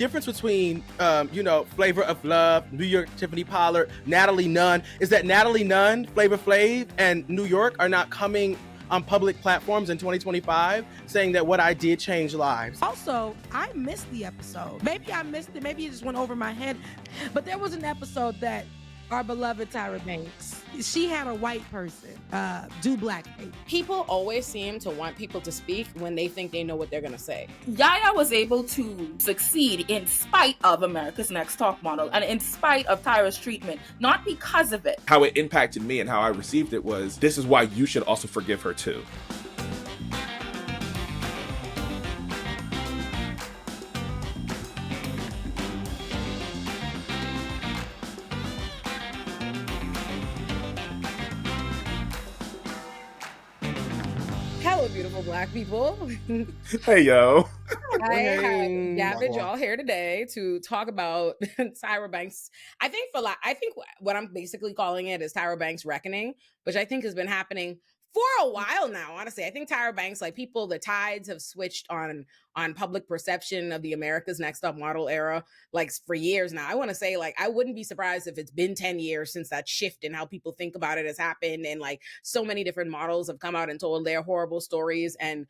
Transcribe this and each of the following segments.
difference between, Flavor of Love, New York Tiffany Pollard, Natalie Nunn, is that Natalie Nunn, Flavor Flav, and New York are not coming on public platforms in 2025 saying that what I did changed lives. Also, I missed the episode. Maybe I missed it. Maybe it just went over my head. But there was an episode that our beloved Tyra Banks, she had a white person do blackface. People always seem to want people to speak when they think they know what they're going to say. Yaya was able to succeed in spite of America's Next Top Model and in spite of Tyra's treatment, not because of it. How it impacted me and how I received it was, this is why you should also forgive her too. Hello, beautiful Black people. Hey, yo. I have gathered y'all here today to talk about Tyra Banks. I think what I'm basically calling it is Tyra Banks Reckoning, which I think has been happening for a while now. Honestly, I think Tyra Banks, the tides have switched on public perception of the America's Next Top Model era, for years now. I want to say, I wouldn't be surprised if it's been 10 years since that shift in how people think about it has happened. And so many different models have come out and told their horrible stories and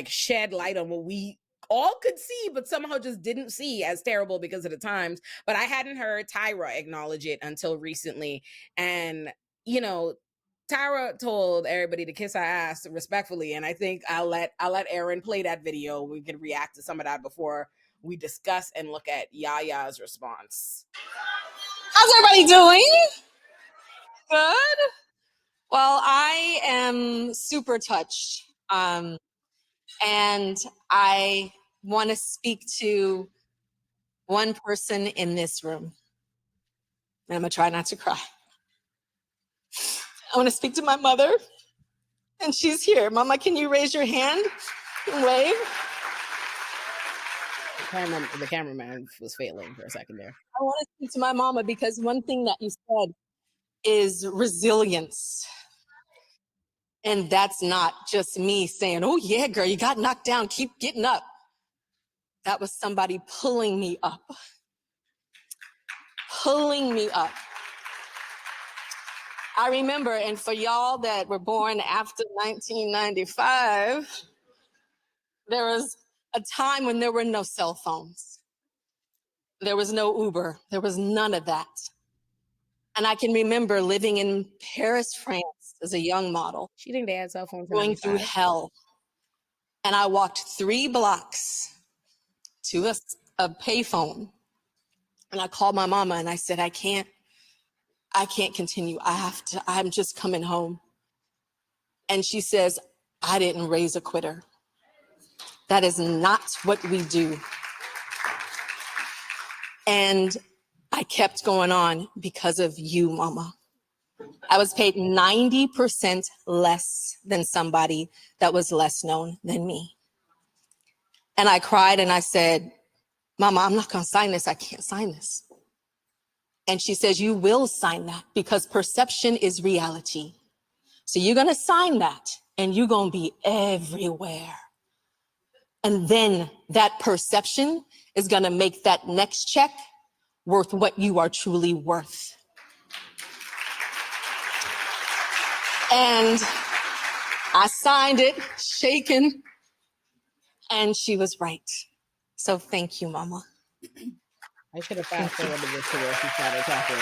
shed light on what we all could see, but somehow just didn't see as terrible because of the times. But I hadn't heard Tyra acknowledge it until recently. And, Tyra told everybody to kiss her ass respectfully, and I think I'll let Aaron play that video. We can react to some of that before we discuss and look at Yaya's response. How's everybody doing? Good. Well, I am super touched, and I want to speak to one person in this room, and I'm gonna try not to cry. I want to speak to my mother, and she's here. Mama, can you raise your hand and wave? The cameraman was failing for a second there. I want to speak to my mama because one thing that you said is resilience. And that's not just me saying, oh yeah, girl, you got knocked down, keep getting up. That was somebody pulling me up. Pulling me up. I remember, and for y'all that were born after 1995, there was a time when there were no cell phones. There was no Uber. There was none of that. And I can remember living in Paris, France as a young model. She didn't have cell phones. Going through hell. And I walked 3 blocks to a payphone. And I called my mama and I said, I can't continue. I'm just coming home. And she says, I didn't raise a quitter. That is not what we do. And I kept going on because of you, mama. I was paid 90% less than somebody that was less known than me. And I cried and I said, Mama, I'm not gonna sign this. I can't sign this. And she says, you will sign that because perception is reality. So you're gonna sign that and you're gonna be everywhere. And then that perception is gonna make that next check worth what you are truly worth. And I signed it, shaken, and she was right. So thank you, Mama. I should have fast forwarded this to where she started talking.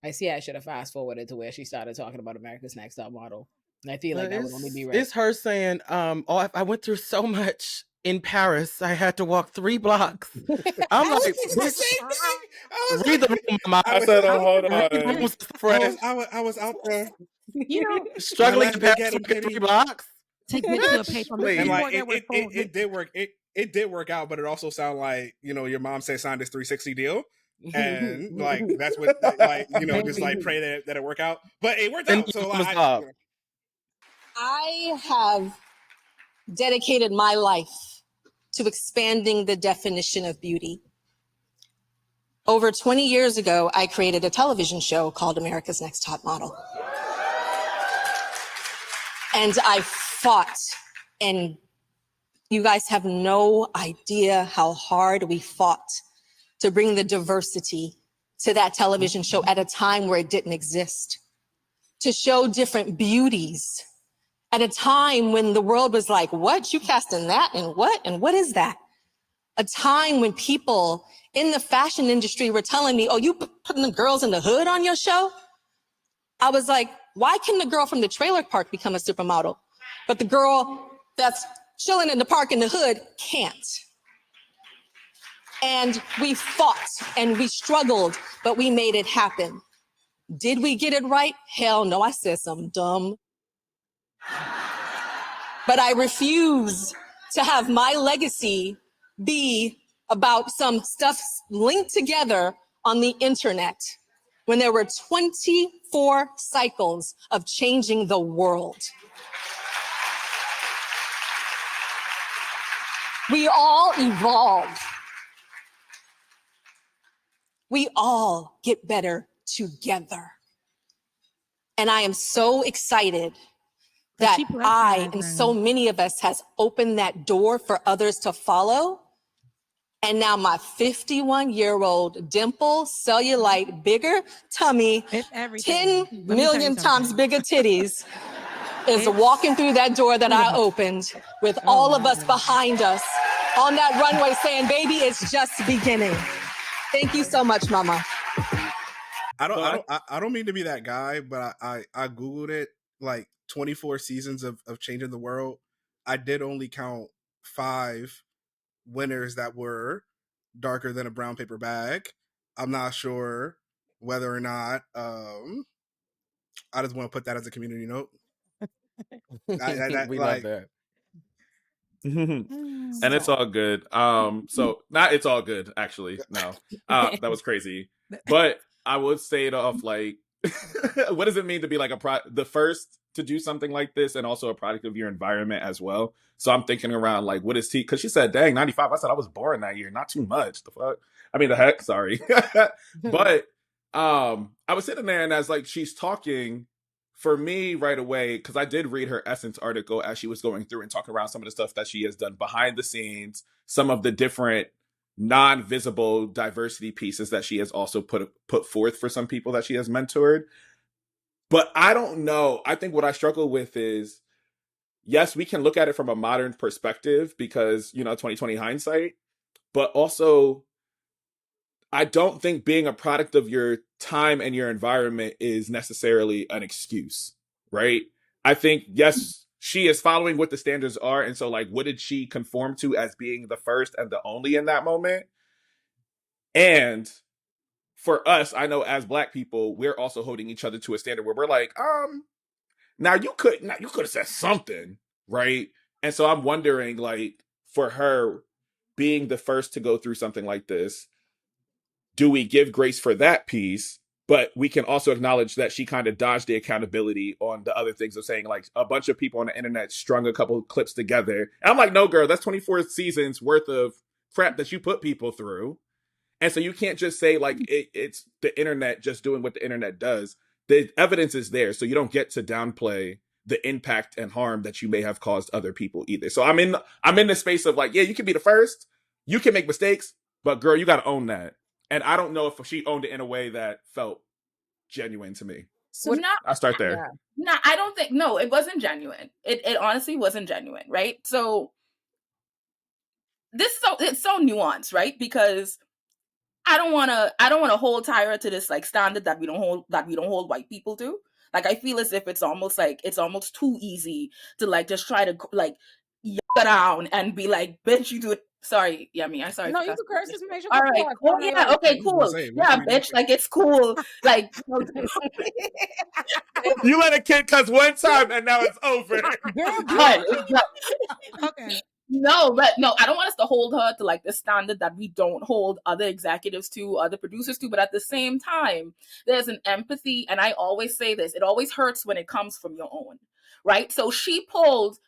I should have fast forwarded to where she started talking about America's Next Top Model. And I feel like that would only be right. It's her saying, I went through so much in Paris, I had to walk 3 blocks. I'm like, read the room, Mama. I said, hold on. I was out there. Struggling to pass 3 blocks. To get to a payphone. It did work. It did work out, but it also sounded like, your mom said sign this 360 deal. And that's what, just pray that it work out. But it worked out. So I have dedicated my life to expanding the definition of beauty. Over 20 years ago, I created a television show called America's Next Top Model. And I fought and, You guys have no idea how hard we fought to bring the diversity to that television show at a time where it didn't exist, to show different beauties at a time when the world was like, what? You casting that and what? And what is that? A time when people in the fashion industry were telling me, oh, you putting the girls in the hood on your show? I was like, why can the girl from the trailer park become a supermodel, but the girl that's chilling in the park in the hood can't? And we fought and we struggled, but we made it happen. Did we get it right? Hell no, I said something dumb. But I refuse to have my legacy be about some stuff linked together on the internet when there were 24 cycles of changing the world. We all evolve. We all get better together. And I am so excited that I and so many of us has opened that door for others to follow. And now my 51-year-old dimple, cellulite, bigger tummy, 10 million times bigger titties is walking through that door that I opened with all of us behind us on that runway saying, baby, it's just beginning. Thank you so much, mama. I don't mean to be that guy, but I Googled it, like 24 seasons of changing the world. I did only count 5 winners that were darker than a brown paper bag. I'm not sure whether or not I just want to put that as a community note. We love that. And it's all good. So not it's all good, actually. No. That was crazy. But I would say it off like what does it mean to be like the first to do something like this and also a product of your environment as well? So I'm thinking around like what is T, because she said, dang, 95. I said I was born that year, not too much. The fuck? I mean the heck, sorry. But I was sitting there and as like she's talking, for me right away, because I did read her Essence article as she was going through and talking around some of the stuff that she has done behind the scenes, some of the different non-visible diversity pieces that she has also put forth for some people that she has mentored. But I don't know. I think what I struggle with is, yes, we can look at it from a modern perspective because, 2020 hindsight, but also I don't think being a product of your time and your environment is necessarily an excuse, right? I think, yes, she is following what the standards are. And so, like, what did she conform to as being the first and the only in that moment? And for us, I know as Black people, we're also holding each other to a standard where we're like, now you could have said something, right? And so I'm wondering, like, for her being the first to go through something like this, do we give grace for that piece? But we can also acknowledge that she kind of dodged the accountability on the other things of saying like a bunch of people on the internet strung a couple of clips together. And I'm like, no, girl, that's 24 seasons worth of crap that you put people through. And so you can't just say like it's the internet just doing what the internet does. The evidence is there. So you don't get to downplay the impact and harm that you may have caused other people either. So I'm in the space of like, yeah, you can be the first. You can make mistakes, but girl, you got to own that. And I don't know if she owned it in a way that felt genuine to me. So I'll start there. No, I don't think, no, it wasn't genuine. It honestly wasn't genuine, right? So it's so nuanced, right? Because I don't want to hold Tyra to this like standard that we don't hold white people to. Like I feel as if it's almost too easy to like just try to like around and be like, bitch, you do it. Sorry, Yummy. I'm sorry. No, you can curse. Just make sure. All right. Cool. Yeah. Okay. Cool. Yeah, bitch. Like it's cool. Like you let a kid cuss one time and now it's over. Okay. No, but no, I don't want us to hold her to like the standard that we don't hold other executives to, other producers to. But at the same time, there's an empathy, and I always say this: it always hurts when it comes from your own, right? So she pulled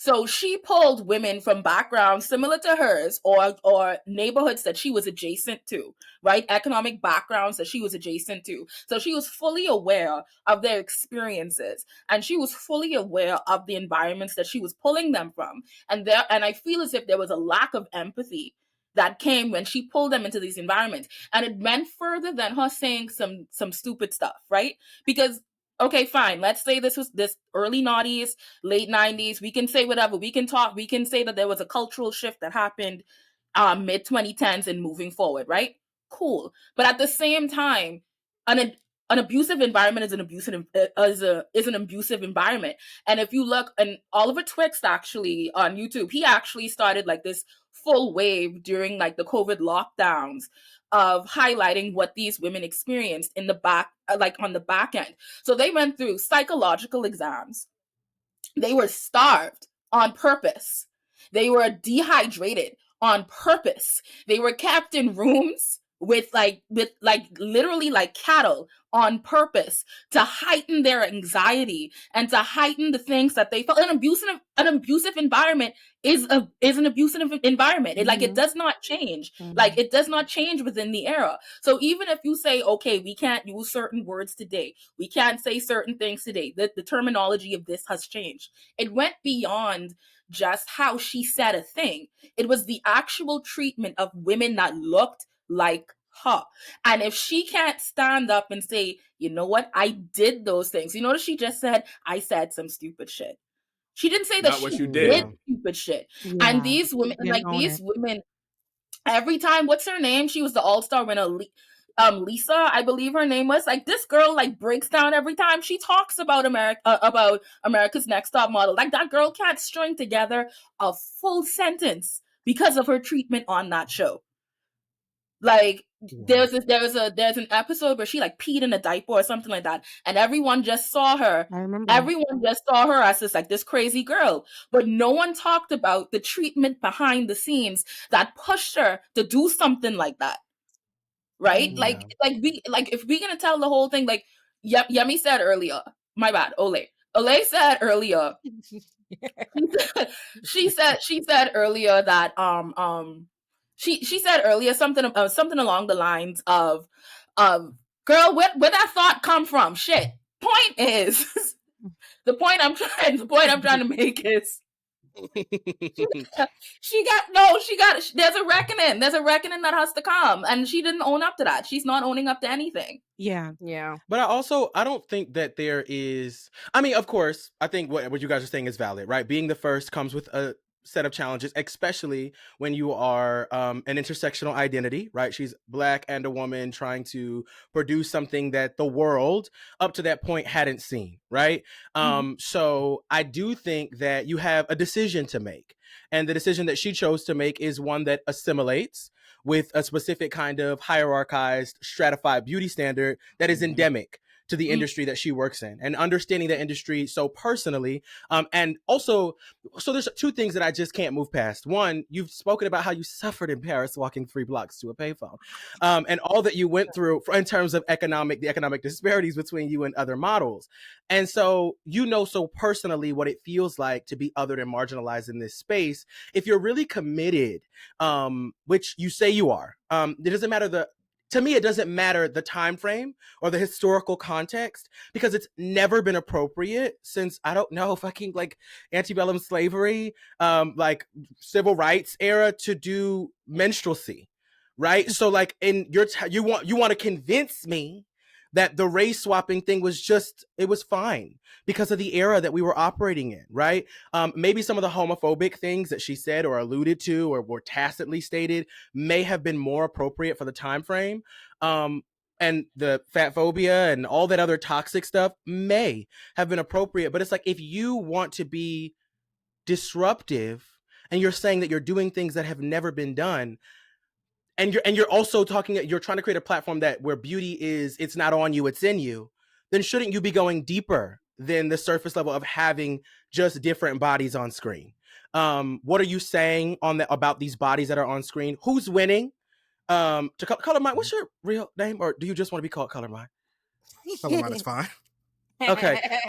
So she pulled women from backgrounds similar to hers, or neighborhoods that she was adjacent to, right? Economic backgrounds that she was adjacent to. So she was fully aware of their experiences, and she was fully aware of the environments that she was pulling them from. And I feel as if there was a lack of empathy that came when she pulled them into these environments. And it went further than her saying some stupid stuff, right? Because okay, fine. Let's say this was this early noughties, late 90s. We can say whatever. We can talk. We can say that there was a cultural shift that happened mid 2010s and moving forward, right? Cool. But at the same time, an abusive environment is an abusive environment. And if you look, and Oliver Twixt actually on YouTube, he actually started like this full wave during like the COVID lockdowns of highlighting what these women experienced in the back, like on the back end. So they went through psychological exams. They were starved on purpose. They were dehydrated on purpose. They were kept in rooms with literally like cattle on purpose to heighten their anxiety and to heighten the things that they felt. An abusive environment is an abusive environment. It does not change. Like it does not change within the era. So even if you say, okay, we can't use certain words today, we can't say certain things today, the terminology of this has changed. It went beyond just how she said a thing. It was the actual treatment of women that looked like her. And if she can't stand up and say, you know what, I did those things. You know what she just said? I said some stupid shit. She didn't say that she did stupid shit. Yeah. And these women, women, every time, what's her name? She was the all-star winner, Lisa, I believe her name was. Like, this girl like breaks down every time she talks about America's Next Top Model. Like, that girl can't string together a full sentence because of her treatment on that show. Like, there's an episode where she like peed in a diaper or something like that, and everyone just saw her. I remember. Everyone just saw her as this crazy girl, but no one talked about the treatment behind the scenes that pushed her to do something like that. Right? Yeah. If we're gonna tell the whole thing, like Yemi said earlier. My bad, Olay. Olay said earlier. she said earlier that She said earlier something along the lines of girl, where that thought come from? Shit. Point is, the point I'm trying to make is there's a reckoning that has to come, and she didn't own up to that. She's not owning up to anything. Yeah. But I don't think that there is, I mean, of course, I think what you guys are saying is valid, right? Being the first comes with a set of challenges, especially when you are an intersectional identity, right? She's Black and a woman trying to produce something that the world up to that point hadn't seen, right? So I do think that you have a decision to make. And the decision that she chose to make is one that assimilates with a specific kind of hierarchized, stratified beauty standard that is endemic to the industry that she works in, and understanding that industry so personally. And also, so there's two things that I just can't move past. One, you've spoken about how you suffered in Paris walking 3 blocks to a payphone, and all that you went through in terms of the economic disparities between you and other models. And so, so personally what it feels like to be othered and marginalized in this space. If you're really committed, which you say you are, it doesn't matter to me, it doesn't matter the time frame or the historical context, because it's never been appropriate since, I don't know, fucking like antebellum slavery, like civil rights era, to do minstrelsy, right? So like in you want to convince me that the race swapping thing was it was fine because of the era that we were operating in, right? Maybe some of the homophobic things that she said or alluded to or were tacitly stated may have been more appropriate for the time frame. And the fat phobia and all that other toxic stuff may have been appropriate. But it's like, if you want to be disruptive and you're saying that you're doing things that have never been done, and you're also you're trying to create a platform where beauty it's not on you, it's in you, then shouldn't you be going deeper than the surface level of having just different bodies on screen? What are you saying about these bodies that are on screen? Who's winning? Color Mine, what's your real name, or do you just want to be called Color Mine? Color Mine is fine. Okay.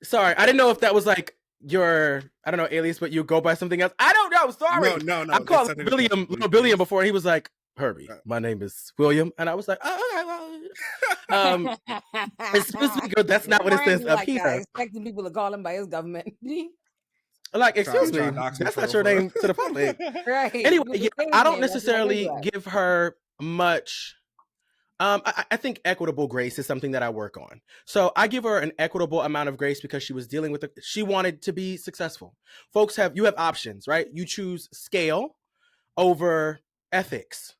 Sorry, I didn't know if that was like your, I don't know, alias, but you go by something else. I don't know. Sorry. No. I called William, little Billiam before. He was like, Herbie, my name is William. And I was like, oh, okay, well. As soon as we go, that's not what it says up here. Expecting people to call him by his government. Like, excuse me, that's not your name to the public. Right. Anyway, yeah, I don't necessarily give her much. I think equitable grace is something that I work on. So I give her an equitable amount of grace because she was dealing with she wanted to be successful. Folks you have options, right? You choose scale over ethics,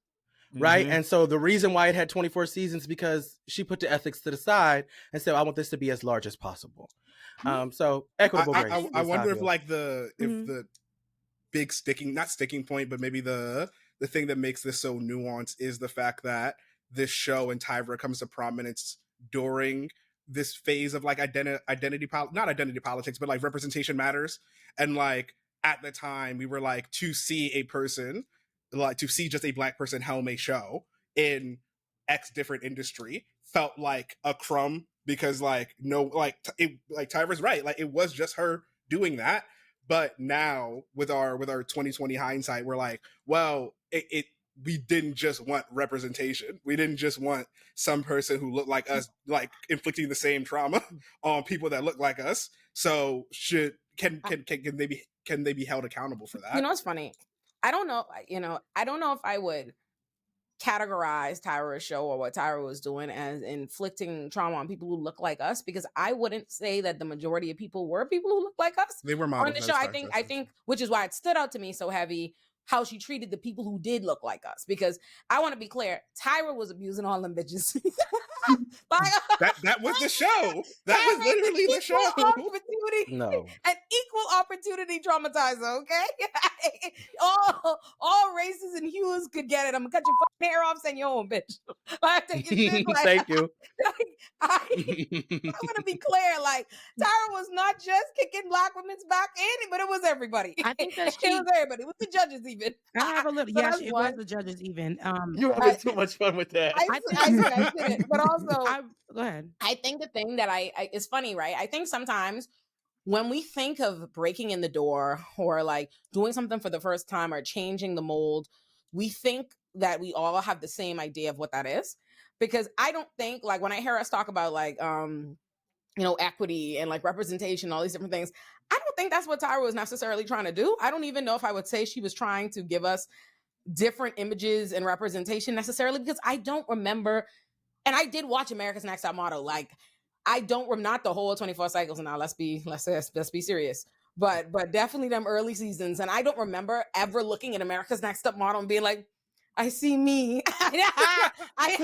right? And so the reason why it had 24 seasons because she put the ethics to the side and said, I want this to be as large as possible. So equitable grace. I wonder if like the big not sticking point, but maybe the thing that makes this so nuanced is the fact that this show and Tyra comes to prominence during this phase of like not identity politics, but like representation matters. And like at the time we were like, to see a person, like to see just a Black person helm a show in X different industry felt like a crumb because like Tyra's right, like it was just her doing that. But now with our 2020 hindsight, we're like, well, we didn't just want representation. We didn't just want some person who looked like us, like inflicting the same trauma on people that look like us. So can they be held accountable for that? You know, it's funny. I don't know if I would categorize Tyra's show or what Tyra was doing as inflicting trauma on people who look like us, because I wouldn't say that the majority of people were people who look like us. They were models on the show. I think, which is why it stood out to me so heavy how she treated the people who did look like us. Because I want to be clear, Tyra was abusing all them bitches. that was the show. That was literally the show. No, an equal opportunity traumatizer. Okay, all races and hues could get it. I'm gonna cut your fucking hair off, send you home, bitch. Thank you. I want to be clear. Like Tyra was not just kicking Black women's back in, but it was everybody. I think that it was everybody. It was the judges even. I have a little. Yes, it was the judges even. You're having too much fun with that. I see it, but also, go ahead. I think the thing that I is funny, right? I think sometimes when we think of breaking in the door or like doing something for the first time or changing the mold, we think that we all have the same idea of what that is. Because I don't think, like, when I hear us talk about like equity and like representation, all these different things, I don't think that's what Tyra was necessarily trying to do. I don't even know if I would say she was trying to give us different images and representation necessarily, because I don't remember. And I did watch America's Next Top Model. Like, I don't remember, not the whole 24 cycles. Now let's be serious. But definitely them early seasons. And I don't remember ever looking at America's Next Top Model and being like, I see me. I've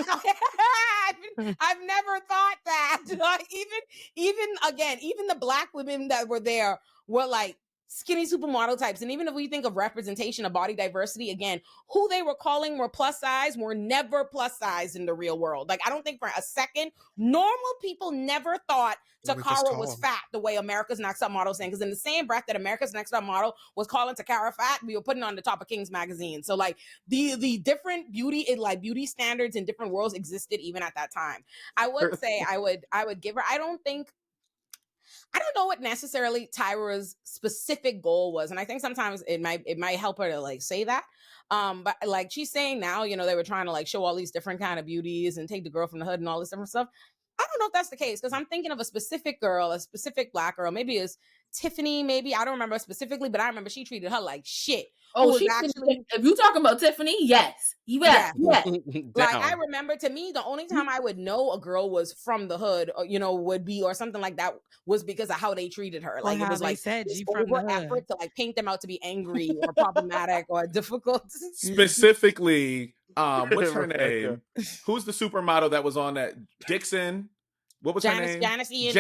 never thought that. Even the Black women that were there were like skinny supermodel types. And even if we think of representation of body diversity, again, who they were calling were plus size were never plus size in the real world. Like, I don't think for a second, normal people never thought Takara was fat the way America's Next Top Model saying. Because in the same breath that America's Next Top Model was calling Takara fat, we were putting on the top of King's magazine. So like the different beauty standards in different worlds existed even at that time. I would say I would give her, I don't know what necessarily Tyra's specific goal was. And I think sometimes it might help her to like say that. But like she's saying now, they were trying to like show all these different kind of beauties and take the girl from the hood and all this different stuff. I don't know if that's the case, because I'm thinking of a specific girl, a specific Black girl. Maybe it's Tiffany, maybe. I don't remember specifically, but I remember she treated her like shit. Oh, if you talking about Tiffany, yes. Yes. Like, I remember, to me, the only time I would know a girl was from the hood, or, would be, or something like that, was because of how they treated her. Like, it was like said, this over effort to like paint them out to be angry or problematic or difficult. Specifically, what's her name? Who's the supermodel that was on that? Dixon? What was her name? Janice Ian.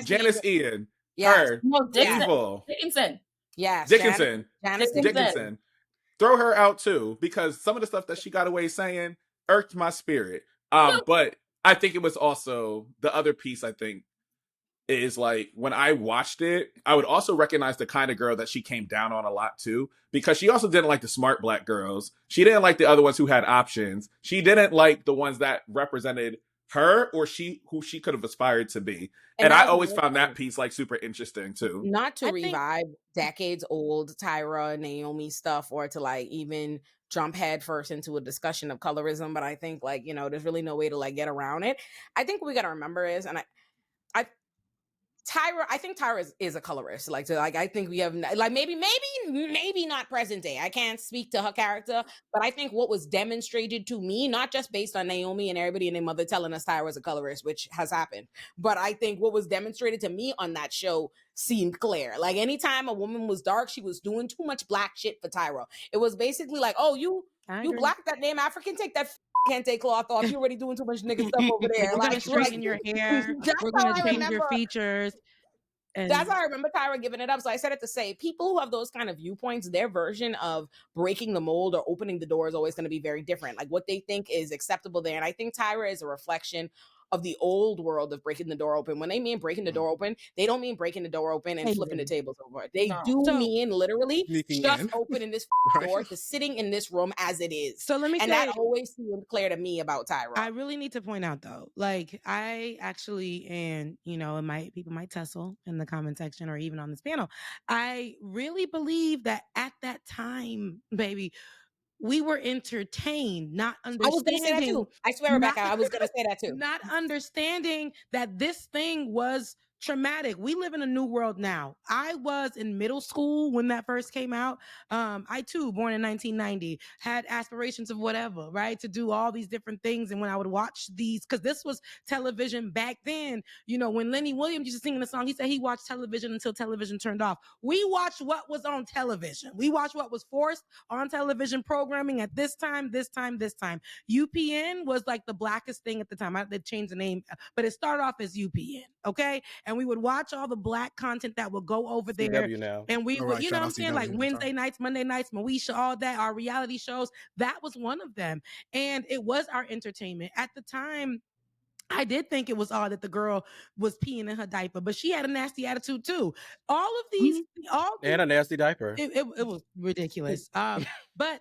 Janice Ian. Yes. Her. No, Dickinson. Yes. Dickinson. Throw her out too, because some of the stuff that she got away saying irked my spirit. But I think it was also the other piece, I think, is like when I watched it, I would also recognize the kind of girl that she came down on a lot too, because she also didn't like the smart Black girls. She didn't like the other ones who had options. She didn't like the ones that represented her or who she could have aspired to be. And I always found that piece like super interesting too. Not to revive decades old Tyra and Naomi stuff, or to like even jump head first into a discussion of colorism, but I think like, you know, there's really no way to like get around it. I think what we gotta remember is, and I think Tyra is a colorist. Like, I think we have like maybe not present day. I can't speak to her character, but I think what was demonstrated to me, not just based on Naomi and everybody and their mother telling us Tyra was a colorist, which has happened, but I think what was demonstrated to me on that show seemed clear. Like anytime a woman was dark, she was doing too much black shit for Tyra. It was basically like, oh, you black, that name African, take that kente cloth off. You're already doing too much nigga stuff over there. We're gonna straighten your hair. We're gonna change your features. And that's how I remember Tyra giving it up. So I said it to say, people who have those kind of viewpoints, their version of breaking the mold or opening the door is always going to be very different. Like what they think is acceptable there. And I think Tyra is a reflection of the old world of breaking the door open. When they mean breaking the door open, they don't mean breaking the door open and flipping the tables over. They do mean literally just opening this door to sitting in this room as it is. So let me say, that always seemed clear to me about Tyra. I really need to point out though, like I actually, and you know, people might tussle in the comment section or even on this panel. I really believe that at that time, baby, we were entertained, not understanding. I was going to say that too. I swear, Rebecca, I was going to say that too. Not understanding that this thing was traumatic. We live in a new world now. I was in middle school when that first came out. I too, born in 1990, had aspirations of whatever, right? To do all these different things. And when I would watch these, because this was television back then, you know, when Lenny Williams used to sing the song, he said he watched television until television turned off. We watched what was on television. We watched what was forced on television programming at this time. UPN was like the blackest thing at the time. They changed the name, but it started off as UPN, okay? And we would watch all the black content that would go over there. CW now. And we would, you know what I'm saying? Like Wednesday nights, Monday nights, Moesha, all that, our reality shows. That was one of them. And it was our entertainment. At the time, I did think it was odd that the girl was peeing in her diaper, but she had a nasty attitude too. All of these, and a nasty diaper. It was ridiculous. But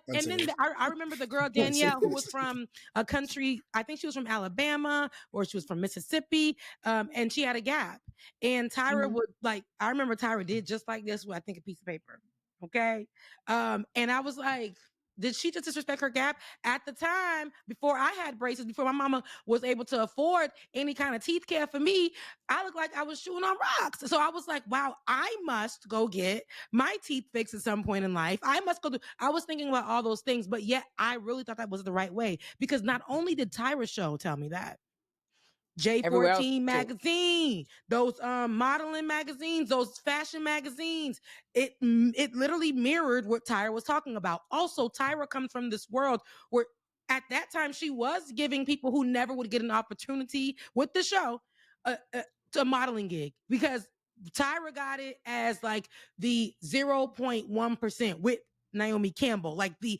and then I remember the girl Danielle, who was from a country. I think she was from Alabama or she was from Mississippi, and she had a gap. And Tyra would like. I remember Tyra did just like this with I think a piece of paper. Okay, and I was like, did she just disrespect her gap? At the time, before I had braces, before my mama was able to afford any kind of teeth care for me, I looked like I was chewing on rocks. So I was like, wow, I must go get my teeth fixed at some point in life. I was thinking about all those things, but yet I really thought that was the right way, because not only did Tyra Show tell me that, J14 magazine, those modeling magazines, those fashion magazines, it literally mirrored what Tyra was talking about. Also, Tyra comes from this world where at that time she was giving people who never would get an opportunity with the show to a modeling gig, because Tyra got it as like the 0.1% with Naomi Campbell, like the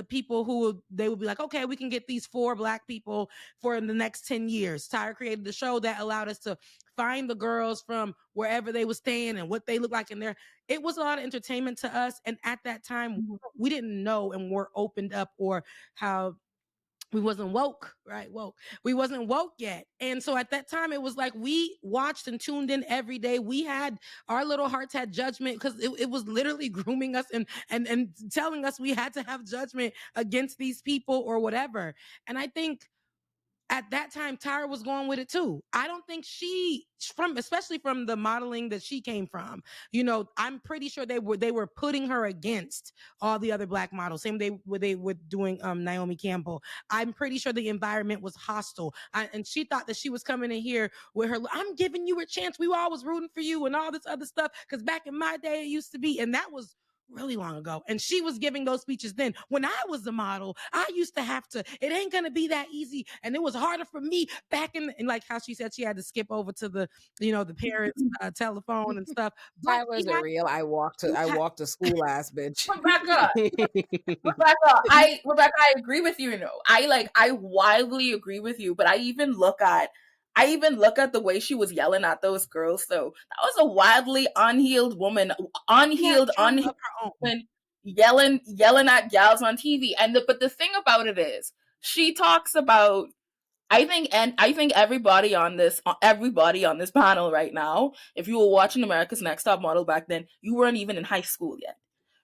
people who they would be like, okay, we can get these 4 black people for the next 10 years. Tyra created the show that allowed us to find the girls from wherever they were staying and what they look like in there. It was a lot of entertainment to us. And at that time, we didn't know and weren't opened up, or how we wasn't woke, right? We wasn't woke yet. And so at that time, it was like we watched and tuned in every day. We had, our little hearts had judgment, because it was literally grooming us and telling us we had to have judgment against these people or whatever. And I think at that time, Tyra was going with it too. I don't think especially from the modeling that she came from, you know, I'm pretty sure they were putting her against all the other black models. Same they were doing Naomi Campbell. I'm pretty sure the environment was hostile. And she thought that she was coming in here with her, I'm giving you a chance. We were always rooting for you and all this other stuff. Because back in my day, it used to be, and that was really long ago. And she was giving those speeches then. When I was a model, I used to have to, it ain't going to be that easy. And it was harder for me back in like how she said she had to skip over to the, you know, the parents' telephone and stuff. That was a real, I walked to school ass bitch. Rebecca, I agree with you, you know. I wildly agree with you, but I even look at the way she was yelling at those girls. So that was a wildly unhealed woman, unhealed woman yelling at gals on TV. But the thing about it is, she talks about I think everybody on this panel right now, if you were watching America's Next Top Model back then, you weren't even in high school yet,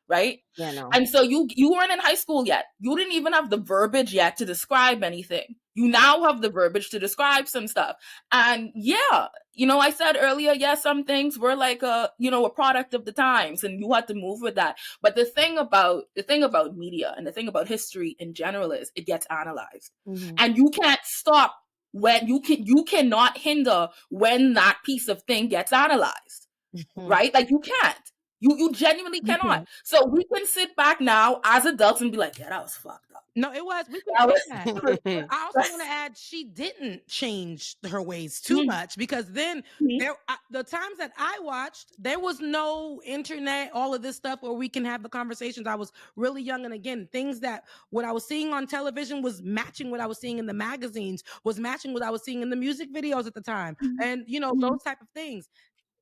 right? Yeah, no. And so you weren't in high school yet. You didn't even have the verbiage yet to describe anything. You now have the verbiage to describe some stuff. And yeah, I said earlier, yeah, some things were like a product of the times, and you had to move with that. But the thing about media and the thing about history in general is it gets analyzed. Mhm. And you can't stop when you cannot hinder when that piece of thing gets analyzed. Right? Like you can't. You genuinely You cannot. can't. So we can sit back now as adults and be like, yeah, that was fucked up. No, it was. We can That say was- that. But I also want to add, she didn't change her ways too Mhm. much, because then Mhm. the times that I watched, there was no internet, all of this stuff where we can have the conversations. I was really young, and again, things that what I was seeing on television was matching what I was seeing in the magazines, was matching what I was seeing in the music videos at the time, and those type of things.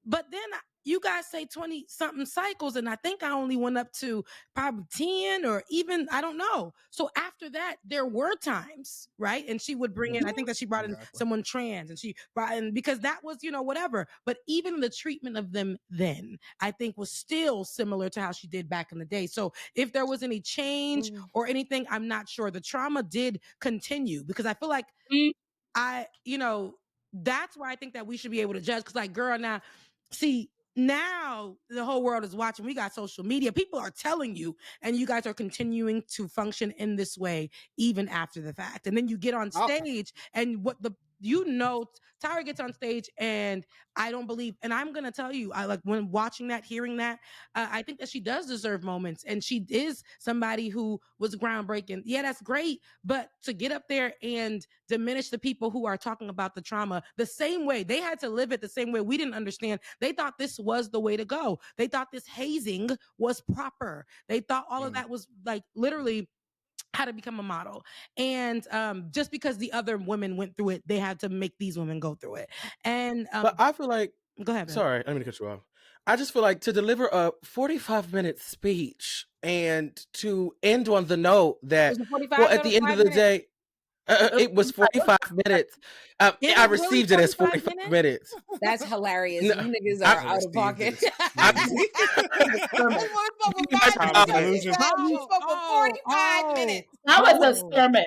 But then you guys say 20 something cycles, and I think I only went up to probably 10, or even, I don't know. So after that, there were times, right? And she would bring in, I think that she brought in someone trans, and she brought in, because that was, whatever. But even the treatment of them then, I think, was still similar to how she did back in the day. So if there was any change or anything, I'm not sure. The trauma did continue, because I feel like that's why I think that we should be able to judge. Because, like, girl, now the whole world is watching. We got social media. People are telling you, and you guys are continuing to function in this way even after the fact. And then you get on stage, and Tyra gets on stage, and I don't believe, and I'm going to tell you, I like, when watching that, hearing that, I think that she does deserve moments, and she is somebody who was groundbreaking. Yeah, that's great. But to get up there and diminish the people who are talking about the trauma the same way, they had to live it the same way. We didn't understand. They thought this was the way to go. They thought this hazing was proper. They thought all of that was like literally how to become a model. And just because the other women went through it, they had to make these women go through it. And but I feel like, go ahead, Ben. Sorry, I didn't mean to cut you off. I just feel like to deliver a 45-minute speech and to end on the note that, well, at the end of the day, it was 45 minutes. I received it as 45 minutes. That's hilarious. No, You niggas are out of pocket. That was a sermon.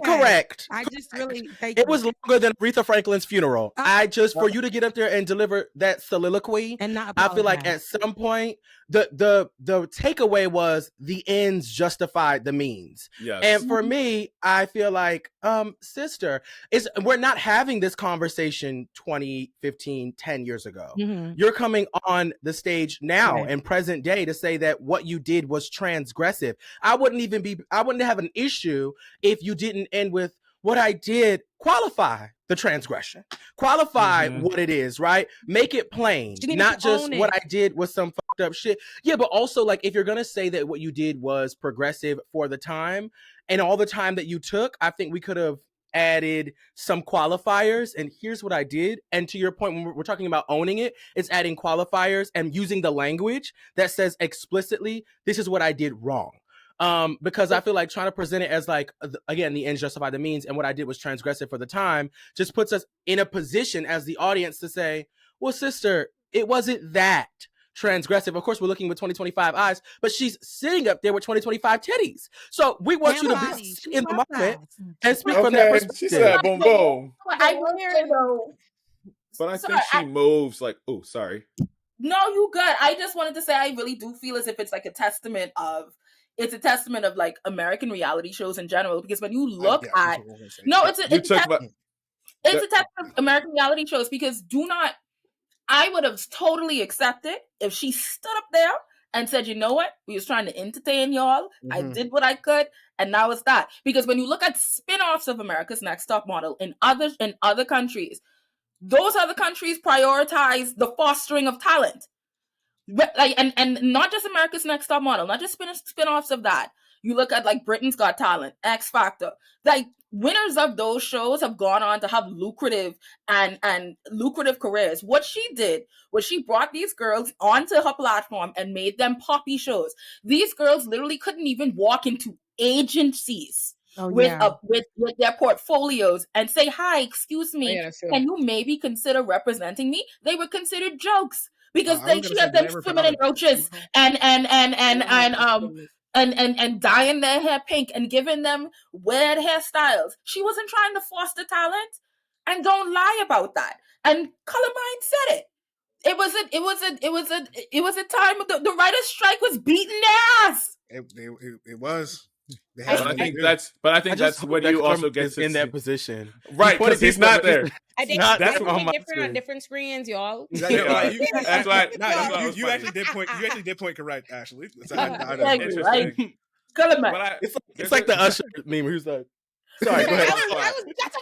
Correct. I just really it was longer than Aretha Franklin's funeral. For you to get up there and deliver that soliloquy, and not I feel like at some point the takeaway was the ends justified the means. Yes. And for me, I feel like, sister, we're not having this conversation 20, 15, 10 years ago. Mm-hmm. You're coming on the stage now in present day to say that what you did was transgressive. I wouldn't have an issue if you didn't end with, what I did qualify the transgression, qualify what it is, right? Make it plain, not just what I did was some fucked up shit. Yeah, but also, like, if you're gonna say that what you did was progressive for the time and all the time that you took, I think we could have added some qualifiers. And here's what I did. And to your point, when we're talking about owning it, it's adding qualifiers and using the language that says explicitly, this is what I did wrong. Because I feel like trying to present it as like, again, the ends justify the means, and what I did was transgressive for the time, just puts us in a position as the audience to say, well, sister, it wasn't that transgressive. Of course, we're looking with 2025 eyes, but she's sitting up there with 2025 titties. So we want you to be in the moment and speak from that perspective. She said, boom, boom. I will say though. But I think she moves like, oh, sorry. No, you good. I just wanted to say I really do feel as if it's like a testament of like American reality shows in general, because when you look it's a testament of American reality shows, because I would have totally accepted if she stood up there and said, you know what, we was trying to entertain y'all. I did what I could, and now it's that. Because when you look at spin-offs of America's Next Top Model in other countries, those other countries prioritize the fostering of talent. Like, and not just America's Next Top Model, not just spin-offs of that. You look at like Britain's Got Talent, X Factor. Like, winners of those shows have gone on to have lucrative careers. What she did was she brought these girls onto her platform and made them poppy shows. These girls literally couldn't even walk into agencies with their portfolios and say, "Hi, excuse me, can you maybe consider representing me?" They were considered jokes because she had them swimming in roaches and dyeing their hair pink and giving them weird hairstyles. She wasn't trying to foster talent, and don't lie about that. And Colorblind said it. It was a time the writer's strike was beating their ass. It was. But I think that's when you also get in that position, right? Because he's not there. I think that's different on different screens, y'all. That's why. You actually did point correct, Ashley. Interesting. It's like the Usher meme. Who's like, sorry, go ahead.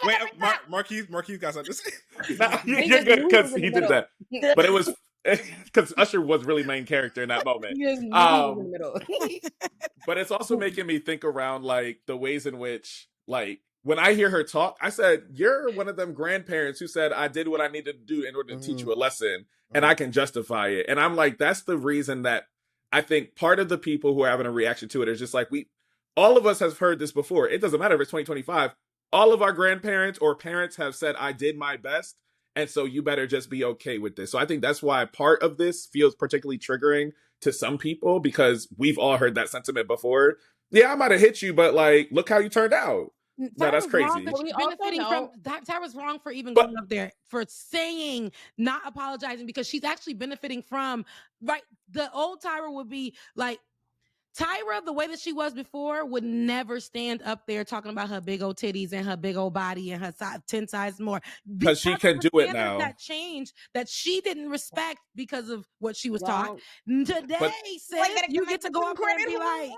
Wait, Marquise got something to say. You're good because he did that. But it was because Usher was really main character in that moment. But it's also making me think around like the ways in which, like, when I hear her talk, I said, "You're one of them grandparents who said I did what I needed to do in order to teach you a lesson, and I can justify it." And I'm like, that's the reason that I think part of the people who are having a reaction to it is just like all of us have heard this before. It doesn't matter if it's 2025. All of our grandparents or parents have said, "I did my best." And so you better just be okay with this. So I think that's why part of this feels particularly triggering to some people, because we've all heard that sentiment before. Yeah, I might have hit you, but like, look how you turned out. No, that's crazy. Tyra's wrong for even going up there for saying, not apologizing, because she's actually benefiting from, right? The old Tyra would be like, Tyra, the way that she was before, would never stand up there talking about her big old titties and her big old body and her 10 sizes more. Because she can do it now. That change that she didn't respect because of what she was taught. Today, you get to go up there and be like,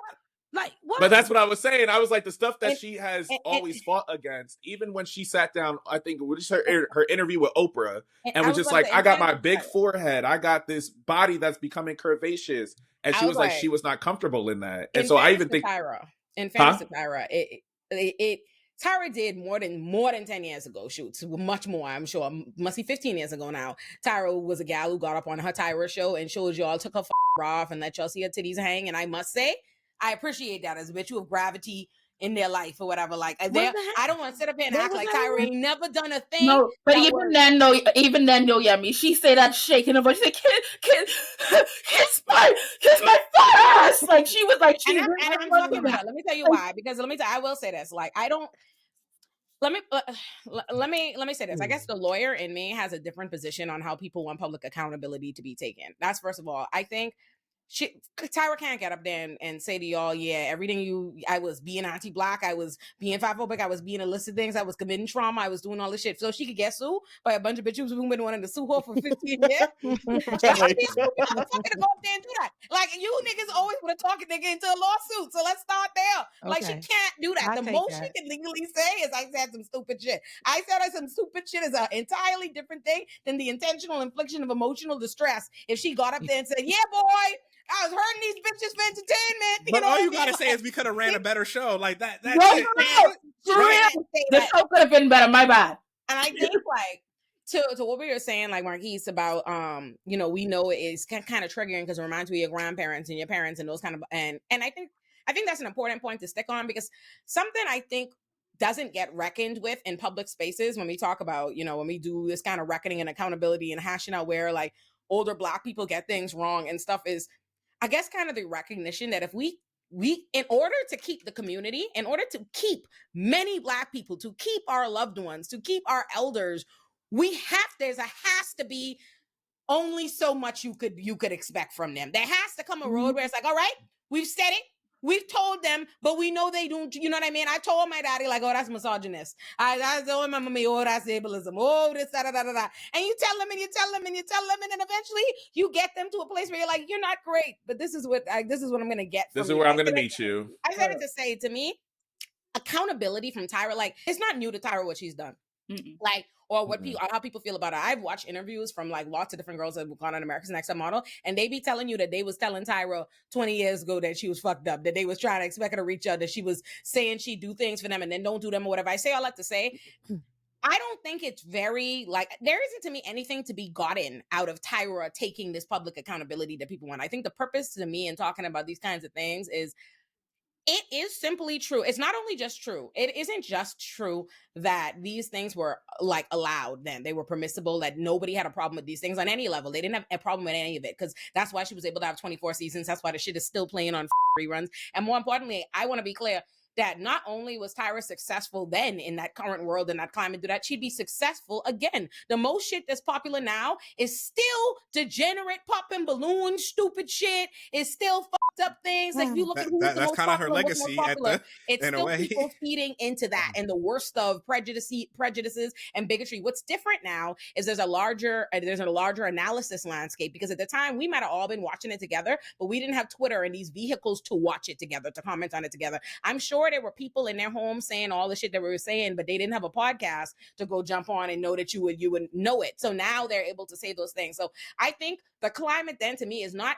what? But that's what I was saying. I was like, the stuff that she has always fought against, even when she sat down, I think it was her interview with Oprah, and was just like, I got my big forehead. I got this body that's becoming curvaceous. And she was like, she was not comfortable in that. And so I even think Tyra, Tyra did more than 10 years ago. Shoots much more. I'm sure must be 15 years ago now. Tyra was a gal who got up on her Tyra show and showed y'all, took her off and let y'all see her titties hang. And I must say, I appreciate that as a virtue of gravity in their life or whatever. Like, I don't want to sit up here and act like Tyra ain't never done a thing. No, but even then, Yemi, she say that shaking her voice. She said, kiss my fat ass. Like, she was like, and I'm talking about. Let me tell you why. Because I will say this. Like, I don't. Let me say this. I guess the lawyer in me has a different position on how people want public accountability to be taken. That's first of all. I think Tyra can't get up there and say to y'all, yeah, everything I was being anti-black, I was being fatphobic, I was being illicit things, I was committing trauma, I was doing all this shit. So she could get sued by a bunch of bitches who've been wanting to sue her for 15 years. I'd be a stupid motherfucker to go up there and do that. Like, you niggas always want to talk a nigga into a lawsuit. So let's start there. Okay. Like, she can't do that. The most she can legally say is, I said some stupid shit. I said some stupid shit is an entirely different thing than the intentional infliction of emotional distress. If she got up there and said, yeah, boy, I was hurting these bitches for entertainment. But all you gotta say is we could have ran a better show. Like that. No. The show could have been better. My bad. And I think like to what we were saying, like Marquise, about we know it's kind of triggering because it reminds you of your grandparents and your parents and those kind of and I think that's an important point to stick on, because something I think doesn't get reckoned with in public spaces when we talk about, when we do this kind of reckoning and accountability and hashing out where like older Black people get things wrong and stuff is, I guess, kind of the recognition that if we in order to keep the community, in order to keep many Black people, to keep our loved ones, to keep our elders, there has to be only so much you could expect from them. There has to come a road where it's like, all right, we've said it, we've told them, but we know they don't, you know what I mean? I told my daddy, like, oh, that's misogynist. I told my mommy, oh, that's ableism. Oh, this, da, da, da, da, da. And you tell them and you tell them and you tell them, and then eventually you get them to a place where you're like, you're not great, but this is what I'm going to get from you. This is where I'm going to meet you. I said it to say, to me, accountability from Tyra, like, it's not new to Tyra what she's done. Like, or what how people feel about it. I've watched interviews from like lots of different girls that have gone on America's Next Top Model, and they be telling you that they was telling Tyra 20 years ago that she was fucked up, that they was trying to expect her to reach out, that she was saying she'd do things for them and then don't do them or whatever. I say all that to say, I don't think it's very, like, there isn't to me anything to be gotten out of Tyra taking this public accountability that people want. I think the purpose to me in talking about these kinds of things is It is simply true. It's not only just true. It isn't just true that these things were like allowed then. They were permissible, that nobody had a problem with these things on any level. They didn't have a problem with any of it, because that's why she was able to have 24 seasons. That's why the shit is still playing on reruns. And more importantly, I want to be clear that not only was Tyra successful then in that current world and that climate, that she'd be successful again. The most shit that's popular now is still degenerate popping balloons, stupid shit. It's still fucked up things. Like, if you look at who's the most popular, what's more popular, it's still people feeding into that, and the worst of prejudices and bigotry. What's different now is there's a larger analysis landscape, because at the time we might have all been watching it together, but we didn't have Twitter and these vehicles to watch it together, to comment on it together. I'm sure there were people in their homes saying all the shit that we were saying, but they didn't have a podcast to go jump on and know that you would know it. So now they're able to say those things. So I think the climate then, to me, is not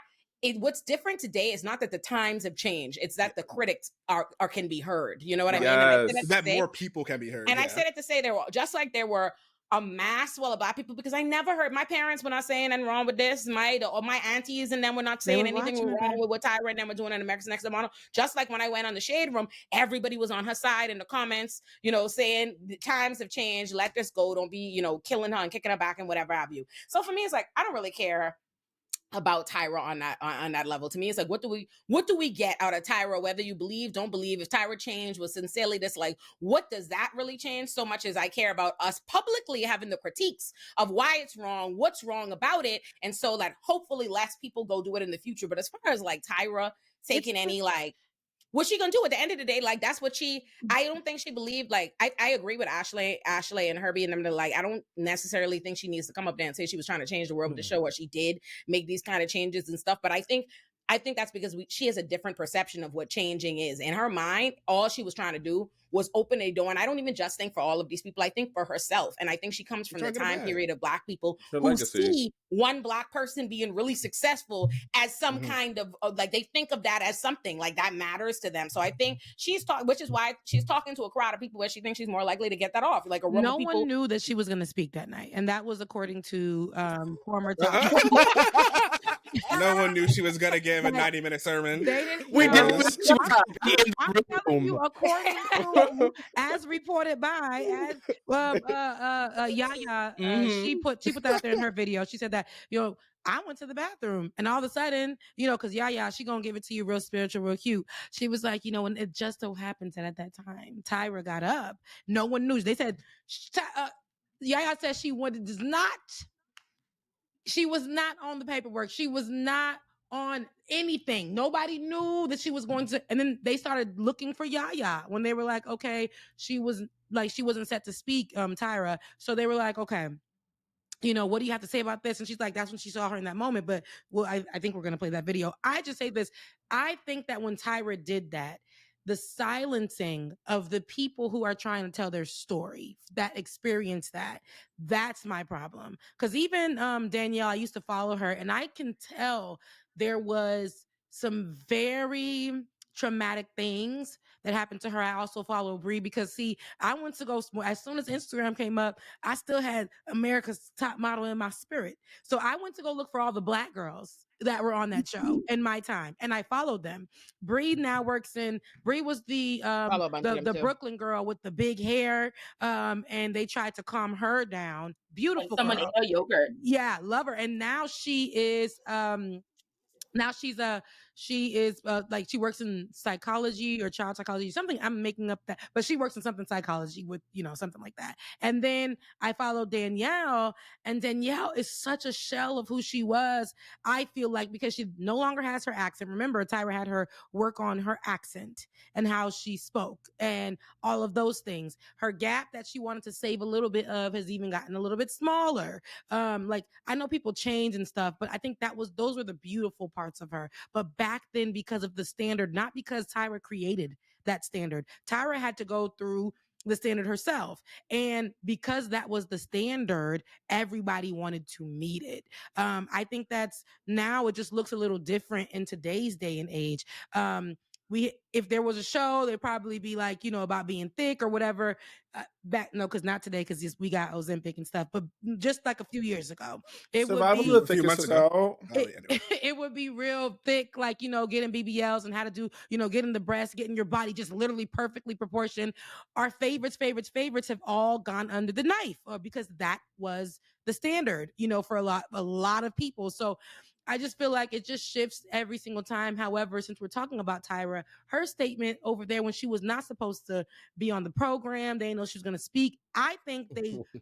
what's different today is not that the times have changed. It's that the critics are can be heard. You know what I mean? Yes. That more people can be heard. And I said it to say there were, just like there were a mass full of Black people, because I never heard my parents were not saying nothing wrong with this. My aunties and them were not saying anything wrong with what Tyra and them were doing in America's Next Top Model. Just like when I went on the Shade Room, everybody was on her side in the comments, saying the times have changed. Let this go. Don't be, killing her and kicking her back and whatever have you. So for me, it's like, I don't really care about Tyra on that level. To me, it's like, what do we get out of Tyra? Whether you believe, don't believe, if Tyra changed, was sincerely this, like, what does that really change so much as I care about us publicly having the critiques of why it's wrong, what's wrong about it, and so that hopefully less people go do it in the future. But as far as like Tyra taking any like, what's she gonna do at the end of the day? Like, that's what I don't think she believed. Like, I agree with Ashley and Herbie and them. Like, I don't necessarily think she needs to come up there and say she was trying to change the world with the show, or she did make these kind of changes and stuff. But I think that's because she has a different perception of what changing is. In her mind, all she was trying to do was open a door. And I don't even just think for all of these people, I think for herself. And I think she comes from the time period of Black people who see one Black person being really successful as some kind of, like, they think of that as something like that matters to them. So I think which is why she's talking to a crowd of people where she thinks she's more likely to get that off. Like, a room of people. No one knew that she was going to speak that night. And that was according to former top. No one knew she was going to give a 90-minute sermon. We didn't know she was going to be in the room. You, according to, as reported by, Yaya, she put that out there in her video. She said that, I went to the bathroom, and all of a sudden, because Yaya, she gonna give it to you real spiritual, real cute. She was like, and it just so happens that at that time, Tyra got up. No one knew. They said, Yaya said she was not on the paperwork. She was not on anything. Nobody knew that she was going to. And then they started looking for Yaya when they were like, okay, she wasn't set to speak, Tyra. So they were like, okay, what do you have to say about this? And she's like, that's when she saw her in that moment. But I think we're going to play that video. I just say this. I think that when Tyra did that, the silencing of the people who are trying to tell their story, that experience that's my problem. Because even Danielle, I used to follow her, and I can tell there was some very traumatic things that happened to her. I also follow Brie because, see, I went to go, as soon as Instagram came up, I still had America's Top Model in my spirit. So I went to go look for all the Black girls that were on that show in my time, and I followed them. Brie now works in, Brie was the Brooklyn girl with the big hair, and they tried to calm her down. Beautiful someone girl. ate her yogurt. Yeah, love her. And now she is like, she works in psychology or child psychology, something. I'm making up that, but she works in something psychology with, something like that. And then I follow Danielle, and Danielle is such a shell of who she was. I feel like, because she no longer has her accent. Remember, Tyra had her work on her accent and how she spoke and all of those things. Her gap that she wanted to save a little bit of has even gotten a little bit smaller. Like, I know people change and stuff, but I think those were the beautiful parts of her. But back then, because of the standard, not because Tyra created that standard, Tyra had to go through the standard herself. And because that was the standard, everybody wanted to meet it. I think now it just looks a little different in today's day and age. if there was a show, they'd probably be like, about being thick or whatever. Because not today, because we got Ozempic and stuff, but just like a few years ago, it Survival would of be the few thickest months ago. ago. it would be real thick, like, getting BBLs and how to do, getting the breast, getting your body just literally perfectly proportioned. Our favorites have all gone under the knife because that was the standard, for a lot of people. So I just feel like it just shifts every single time. However, since we're talking about Tyra, her statement over there when she was not supposed to be on the program, they didn't know she was going to speak. I think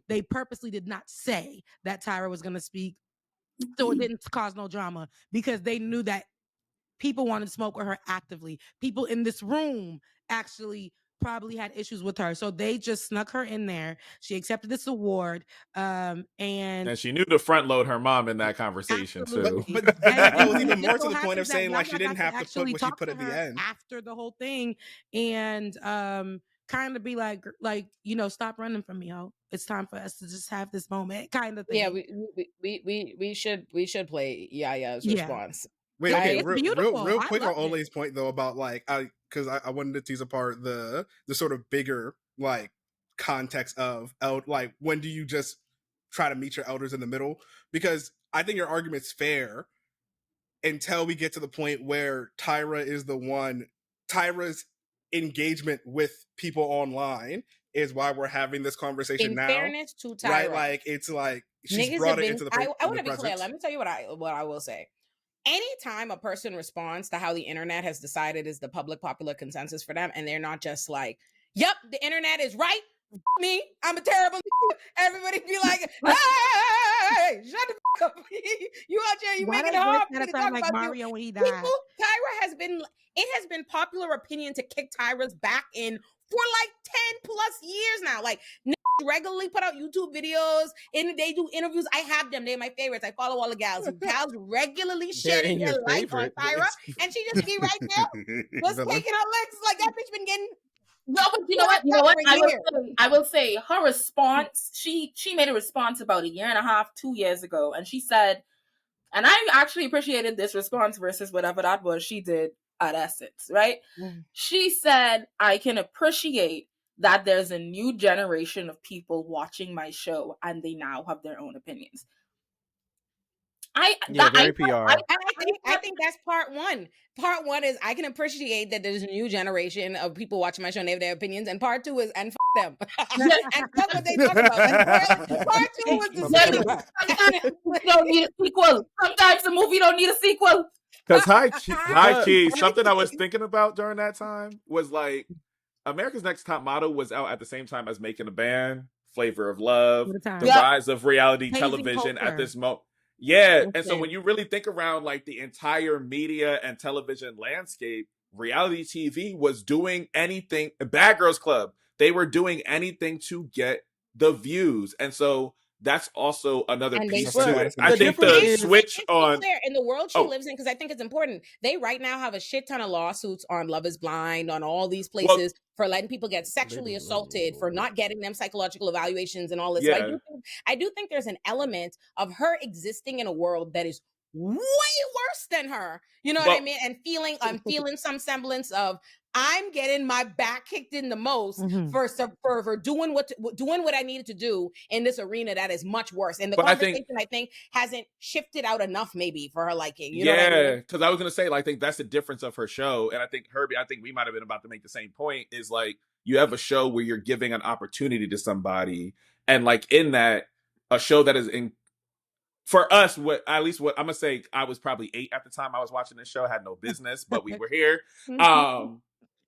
they purposely did not say that Tyra was going to speak, so it didn't cause no drama, because they knew that people wanted to smoke with her actively. People in this room actually probably had issues with her, so they just snuck her in there. She accepted this award, and she knew to front load her mom in that conversation too. But that goes even more to the point of saying like she didn't have to put what she put at the end after the whole thing, and kind of be like, stop running from me, ho. It's time for us to just have this moment, kind of thing. Yeah, we should play Yaya's response. Wait, okay, It's real quick on Olay's point though about like because I wanted to tease apart the sort of bigger like context of like when do you just try to meet your elders in the middle, because I think your argument's fair until we get to the point where Tyra's engagement with people online is why we're having this conversation now. In fairness to Tyra, right? Like it's like she's brought it into the I want to be clear. Let me tell you what I will say. Anytime a person responds to how the internet has decided is the popular consensus for them, and they're not just like, yep, the internet is right, me, I'm a terrible everybody be like, hey, shut the fuck up. You out there, you making it hard for me to talk about Mario you. when he died. Tyra has been popular opinion to kick Tyra's back in for like 10 plus years now. Like, regularly put out YouTube videos and they do interviews. I have them. They're my favorites. I follow all the gals. Gals regularly shedding their light on Tyra, and she just be right there, just taking her legs. Like, that bitch been getting. No, but you know what? I will say her response. She made a response about 1.5 years, 2 years ago, and she said, and I actually appreciated this response versus whatever that was she did at Essex, right? She said, I can appreciate that there's a new generation of people watching my show and they now have their own opinions. Very PR. I think that's part one. Part one is I can appreciate that there's a new generation of people watching my show and they have their opinions. And part two is, and them. And fuck what they talk about. Part two was the you don't need a sequel. Sometimes the movie don't need a sequel. Because high key, something I was thinking about during that time was like, America's Next Top Model was out at the same time as Making a Band, Flavor of Love, the rise of reality television at this moment. Yeah. And so when you really think around like the entire media and television landscape, reality TV was doing anything. Bad Girls Club, they were doing anything to get the views. And so that's also another piece to it. I think the switch on in the world she lives in, because I think it's important. They right now have a shit ton of lawsuits on Love is Blind, on all these places for letting people get sexually assaulted, for not getting them psychological evaluations and all this. Yeah. So I do think there's an element of her existing in a world that is way worse than her. You know what I mean? And I'm feeling some semblance of, I'm getting my back kicked in the most for doing what I needed to do in this arena that is much worse. And the conversation I think hasn't shifted out enough maybe for her liking. You know what I mean? Because I was gonna say, like, I think that's the difference of her show. And I think Herbie, I think we might have been about to make the same point, is like you have a show where you're giving an opportunity to somebody, and like in that, a show that is in for us, what I'm gonna say, I was probably 8 at the time I was watching this show, had no business, but we were here.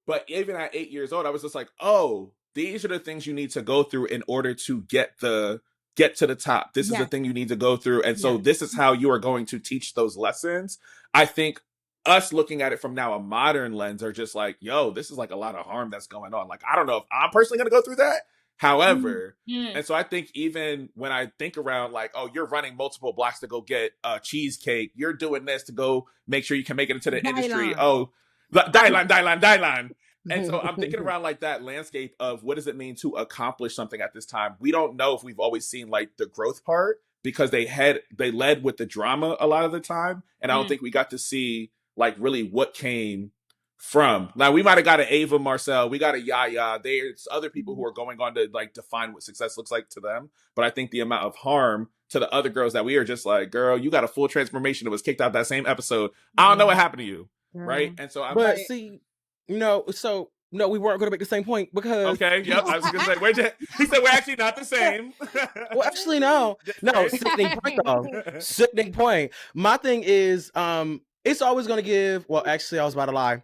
But even at 8 years old, I was just like, oh, these are the things you need to go through in order to get to the top. This is the thing you need to go through. And so this is how you are going to teach those lessons. I think us looking at it from now a modern lens are just like, yo, this is like a lot of harm that's going on. Like, I don't know if I'm personally going to go through that. However, and so I think even when I think around like, oh, you're running multiple blocks to go get a cheesecake, you're doing this to go make sure you can make it into the industry. Oh, Dylan. And so I'm thinking around like that landscape of what does it mean to accomplish something at this time? We don't know if we've always seen like the growth part because they led with the drama a lot of the time. And I don't think we got to see like really what came from. Like, we might have got an Ava Marcel, we got a Yaya. There's other people who are going on to like define what success looks like to them. But I think the amount of harm to the other girls that we are just like, girl, you got a full transformation that was kicked out that same episode. I don't know what happened to you, right? And so I'm but like, see, so no, we weren't going to make the same point because okay, yep. I was gonna say, he said we're actually not the same. well, actually, no, sickening point though. Sickening point. My thing is, it's always going to give. Well, actually, I was about to lie.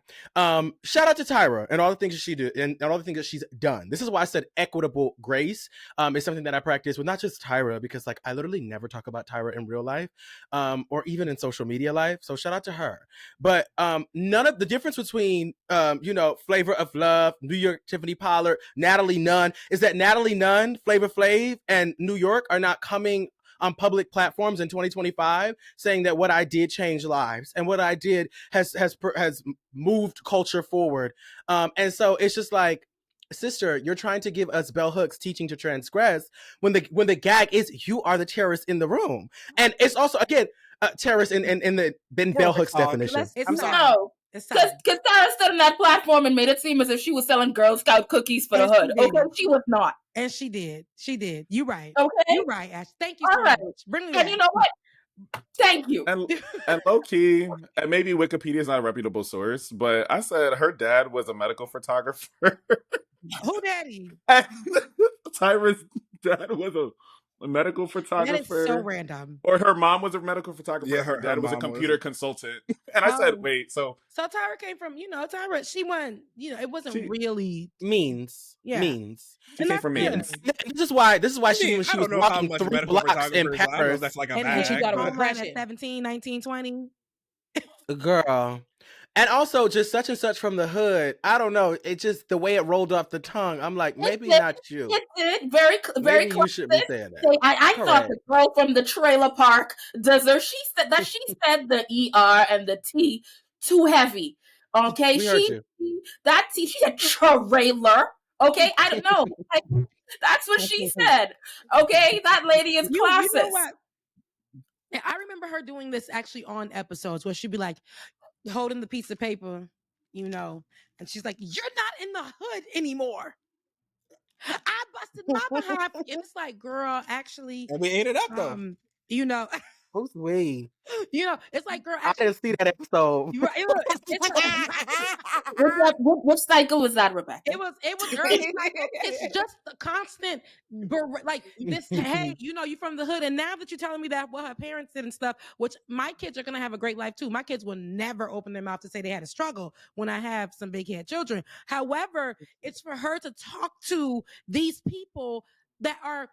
Shout out to Tyra and all the things that she did and all the things that she's done. This is why I said equitable grace. Is something that I practice with not just Tyra, because like I literally never talk about Tyra in real life, or even in social media life. So shout out to her. But none of the difference between Flavor of Love, New York Tiffany Pollard, Natalie Nunn is that Natalie Nunn, Flavor Flav, and New York are not coming on public platforms in 2025 saying that what I did changed lives and what I did has moved culture forward. And so it's just like, sister, you're trying to give us bell hooks teaching to transgress when the gag is you are the terrorist in the room. And it's also, again, terrorist in the bell hooks definition. I'm sorry. No. Because Tyra stood on that platform and made it seem as if she was selling Girl Scout cookies for the hood. Okay, she was not. And she did. She did. You're right. Okay. You're right, Ash. Thank you so much. Bring me and back. you know what? Thank you. And low key, and maybe Wikipedia is not a reputable source, but I said her dad was a medical photographer. Who daddy? Tyra's dad was a medical photographer. That is so random. Or her mom was a medical photographer. Yeah, her dad was a computer consultant. And I said, wait, so Tyra came from, Tyra, she won, it wasn't really means. She came from means. This is why she was walking 3 blocks in Paris. That's like a and bag, she got but... a at 17, 19, 20. Girl. And also just such and such from the hood. I don't know. It just the way it rolled off the tongue. I'm like, maybe not you. It did. Very maybe you should be saying that. I thought the girl from the trailer park deserved. She said the ER and the T too heavy. Okay, she said trailer. Okay, I don't know. That's what she said. Okay, that lady is classist. You know what? And I remember her doing this actually on episodes where she'd be like, holding the piece of paper, and she's like, "You're not in the hood anymore. I busted my behind." And it's like, girl, actually, and we ate it up though. Who's we? It's like, girl, actually, I didn't see that episode. Which cycle was that, Rebecca? It was early. It's just the constant, like this. Hey, you from the hood, and now that you're telling me that what her parents did and stuff, which my kids are gonna have a great life too. My kids will never open their mouth to say they had a struggle when I have some big head children. However, it's for her to talk to these people that are,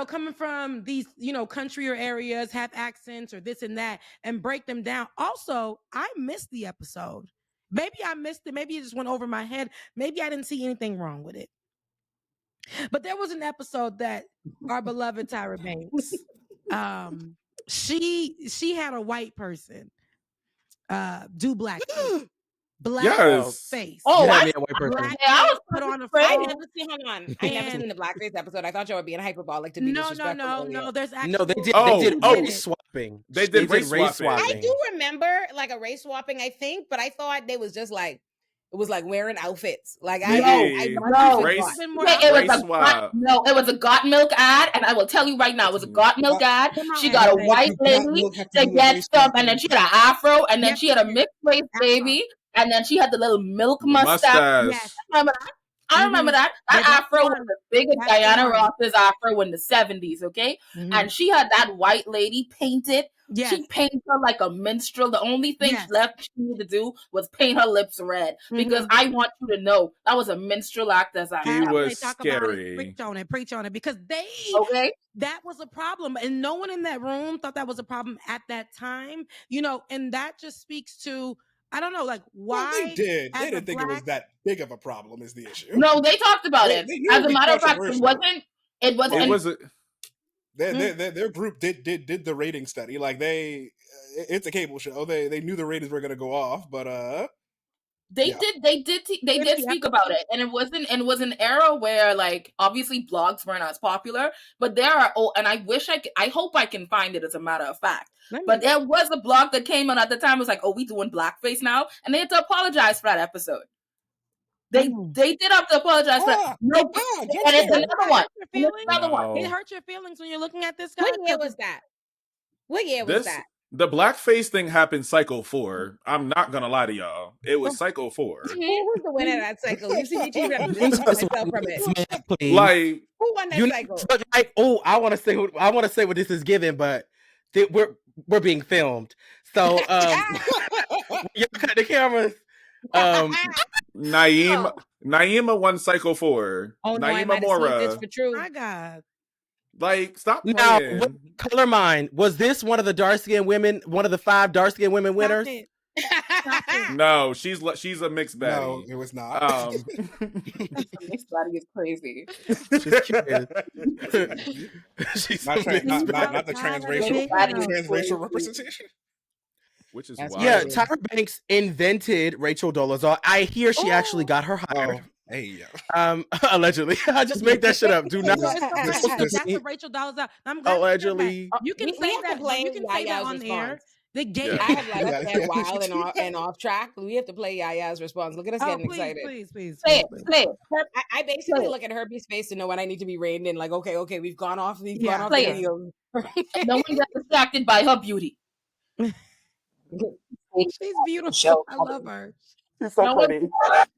coming from these, country areas, have accents or this and that, and break them down. Also, I missed the episode. Maybe I missed it. Maybe it just went over my head. Maybe I didn't see anything wrong with it. But there was an episode that our beloved Tyra Banks, she had a white person do black face. Oh, I a white person. I was put on a I never seen the blackface episode. I thought y'all were being hyperbolic to be disrespectful. No. There's actually no. They did race swapping. They did race swapping. I do remember like a race swapping, I think, but I thought they was just like it was like wearing outfits. Like it was a Got Milk ad, and I will tell you right now, it was a Got Milk ad. She got a white lady to get stuff, and then she had an afro, and then she had a mixed race baby. And then she had the little milk mustache. Yes. I remember that. That afro was the biggest Diana Ross's afro in the 70s, okay? Mm-hmm. And she had that white lady painted. Yes. She painted her like a minstrel. The only thing left she needed to do was paint her lips red. Because I want you to know that was a minstrel actress. She was scary. Preach on it. Because that was a problem. And no one in that room thought that was a problem at that time. And that just speaks to, I don't know, like why they did. They didn't think it was that big of a problem. Is the issue? No, they talked about it. As a matter of fact, it wasn't. Their group did the rating study. Like it's a cable show. They knew the ratings were going to go off, but They did speak about it, and it was an era where, like, obviously blogs weren't as popular, but there are, and I hope I can find it, as a matter of fact. But there was a blog that came out at the time. It was like, oh, we doing blackface now, and they had to apologize for that episode. They did have to apologize for that. No, and it's another one. It hurt your feelings when you're looking at this guy. What year was that? What year was that? The blackface thing happened cycle 4. I'm not gonna lie to y'all. It was cycle 4. Who was the winner of that cycle? You see me cheating to distance myself from it. Like, who won that cycle? Like, I want to say what this is given, but we're being filmed. So you cut the cameras. Naima won cycle 4. Oh, no, Naima Mora. For true. My God. Like, stop playing. Now, color mine, was this one of the dark-skinned women, one of the 5 dark-skinned women winners? No, she's a mixed baddie. No, it was not. Mixed baddie is crazy. She's not the transracial representation. Which is wild. Yeah, Tyra Banks invented Rachel Dolezal. I hear she actually got her hired. Hey, allegedly. I just make that shit up. Do not. That's the Rachel Dolezal. Allegedly. You can say that. You can say that on the air. The gay. I have let us get wild and off track. We have to play Yaya's response. Look at us getting excited. Please. Play. I basically look at Herbie's face to know when I need to be reined in. Like, okay, we've gone off. Gone off. No one gets distracted by her beauty. She's beautiful. I love her. She's so pretty.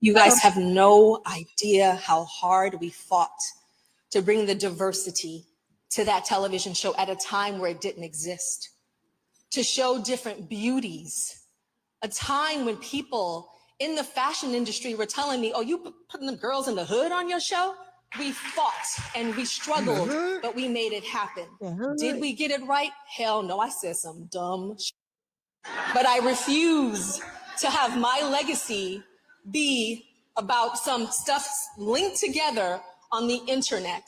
You guys have no idea how hard we fought to bring the diversity to that television show at a time where it didn't exist. To show different beauties. A time when people in the fashion industry were telling me, oh, you putting the girls in the hood on your show? We fought and we struggled, but we made it happen. Did we get it right? Hell no, I said some dumb shit. But I refuse to have my legacy be about some stuff linked together on the internet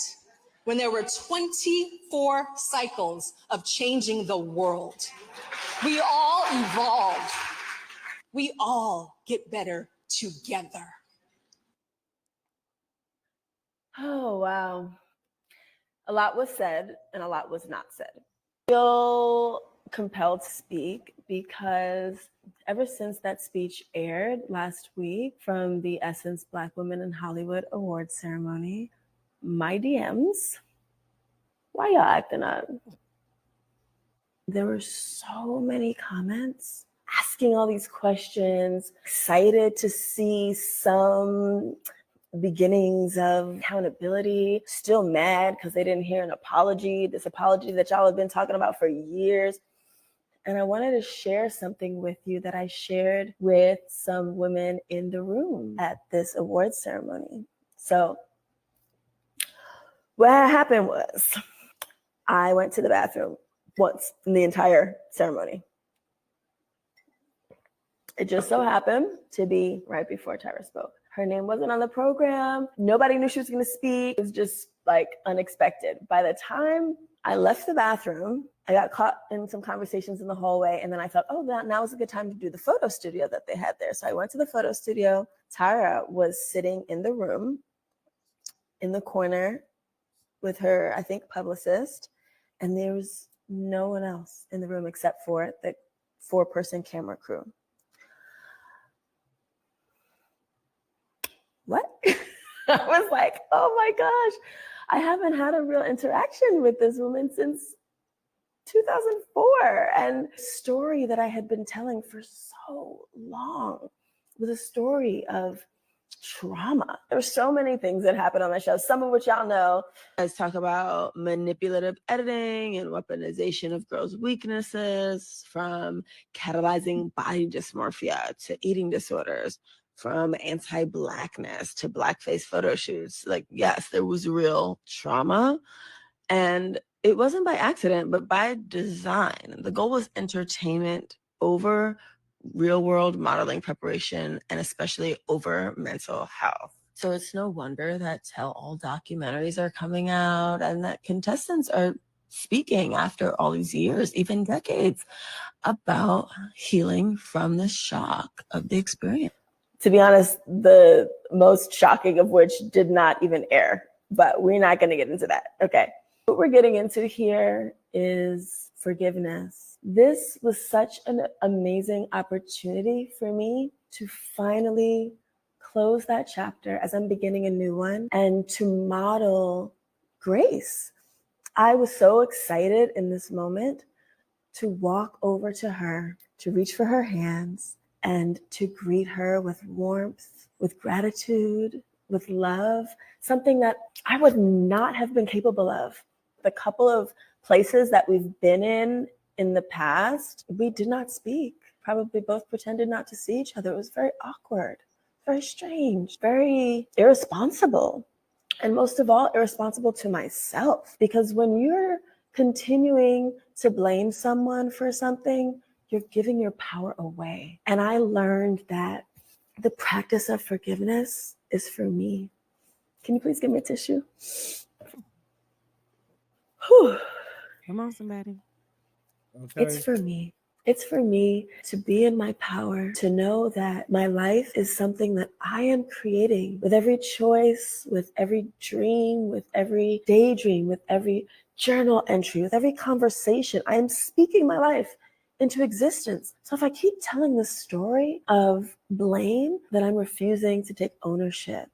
when there were 24 cycles of changing the world. We all evolve. We all get better together. Oh, wow. A lot was said and a lot was not said. I feel compelled to speak because ever since that speech aired last week from the Essence Black Women in Hollywood Awards ceremony, my DMs, why y'all acting up? There were so many comments asking all these questions, excited to see some beginnings of accountability, still mad because they didn't hear an apology, this apology that y'all have been talking about for years. And I wanted to share something with you that I shared with some women in the room at this awards ceremony. So what happened was I went to the bathroom once in the entire ceremony. It just so happened to be right before Tyra spoke. Her name wasn't on the program. Nobody knew she was going to speak. It was just like unexpected. By the time I left the bathroom, I got caught in some conversations in the hallway. And then I thought, oh, now is a good time to do the photo studio that they had there. So I went to the photo studio. Tyra was sitting in the room in the corner with her, I think, publicist. And there was no one else in the room except for the 4-person camera crew. What? I was like, oh my gosh, I haven't had a real interaction with this woman since 2004. And the story that I had been telling for so long was a story of trauma. There were so many things that happened on the show, some of which y'all know. Let's talk about manipulative editing and weaponization of girls' weaknesses, from catalyzing body dysmorphia to eating disorders, from anti-Blackness to blackface photo shoots. Like, yes, there was real trauma. And it wasn't by accident, but by design. The goal was entertainment over real world modeling preparation, and especially over mental health. So it's no wonder that tell-all documentaries are coming out and that contestants are speaking after all these years, even decades, about healing from the shock of the experience. To be honest, the most shocking of which did not even air, but we're not going to get into that. Okay. What we're getting into here is forgiveness. This was such an amazing opportunity for me to finally close that chapter as I'm beginning a new one and to model grace. I was so excited in this moment to walk over to her, to reach for her hands, and to greet her with warmth, with gratitude, with love, something that I would not have been capable of. The couple of places that we've been in the past, we did not speak. Probably both pretended not to see each other. It was very awkward, very strange, very irresponsible. And most of all, irresponsible to myself. Because when you're continuing to blame someone for something, you're giving your power away. And I learned that the practice of forgiveness is for me. Can you please give me a tissue? Whew. Come on, somebody. Okay. It's for me. It's for me to be in my power, to know that my life is something that I am creating with every choice, with every dream, with every daydream, with every journal entry, with every conversation. I am speaking my life into existence. So if I keep telling the story of blame, then I'm refusing to take ownership.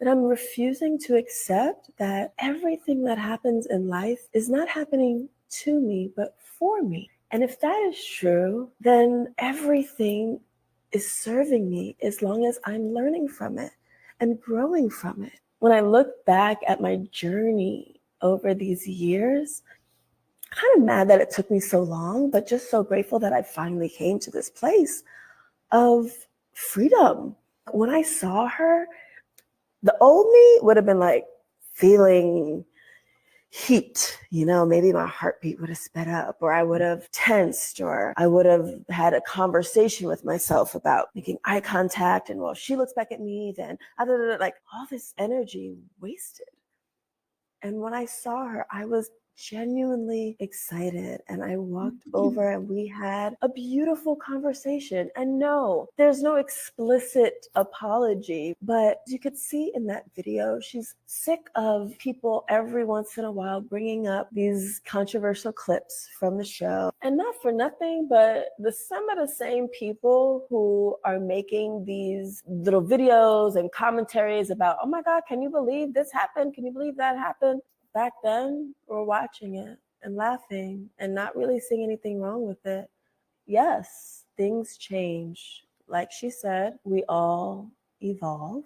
That I'm refusing to accept that everything that happens in life is not happening to me, but for me. And if that is true, then everything is serving me as long as I'm learning from it and growing from it. When I look back at my journey over these years, I'm kind of mad that it took me so long, but just so grateful that I finally came to this place of freedom. When I saw her, the old me would have been like feeling heat, maybe my heartbeat would have sped up, or I would have tensed, or I would have had a conversation with myself about making eye contact. And well, she looks back at me, then like all this energy wasted. And when I saw her, I was genuinely excited. And I walked over and we had a beautiful conversation. And no, there's no explicit apology, but you could see in that video, she's sick of people every once in a while bringing up these controversial clips from the show. And not for nothing, but some of the same people who are making these little videos and commentaries about, oh my God, can you believe this happened? Can you believe that happened? Back then, we're watching it and laughing and not really seeing anything wrong with it. Yes, things change. Like she said, we all evolve.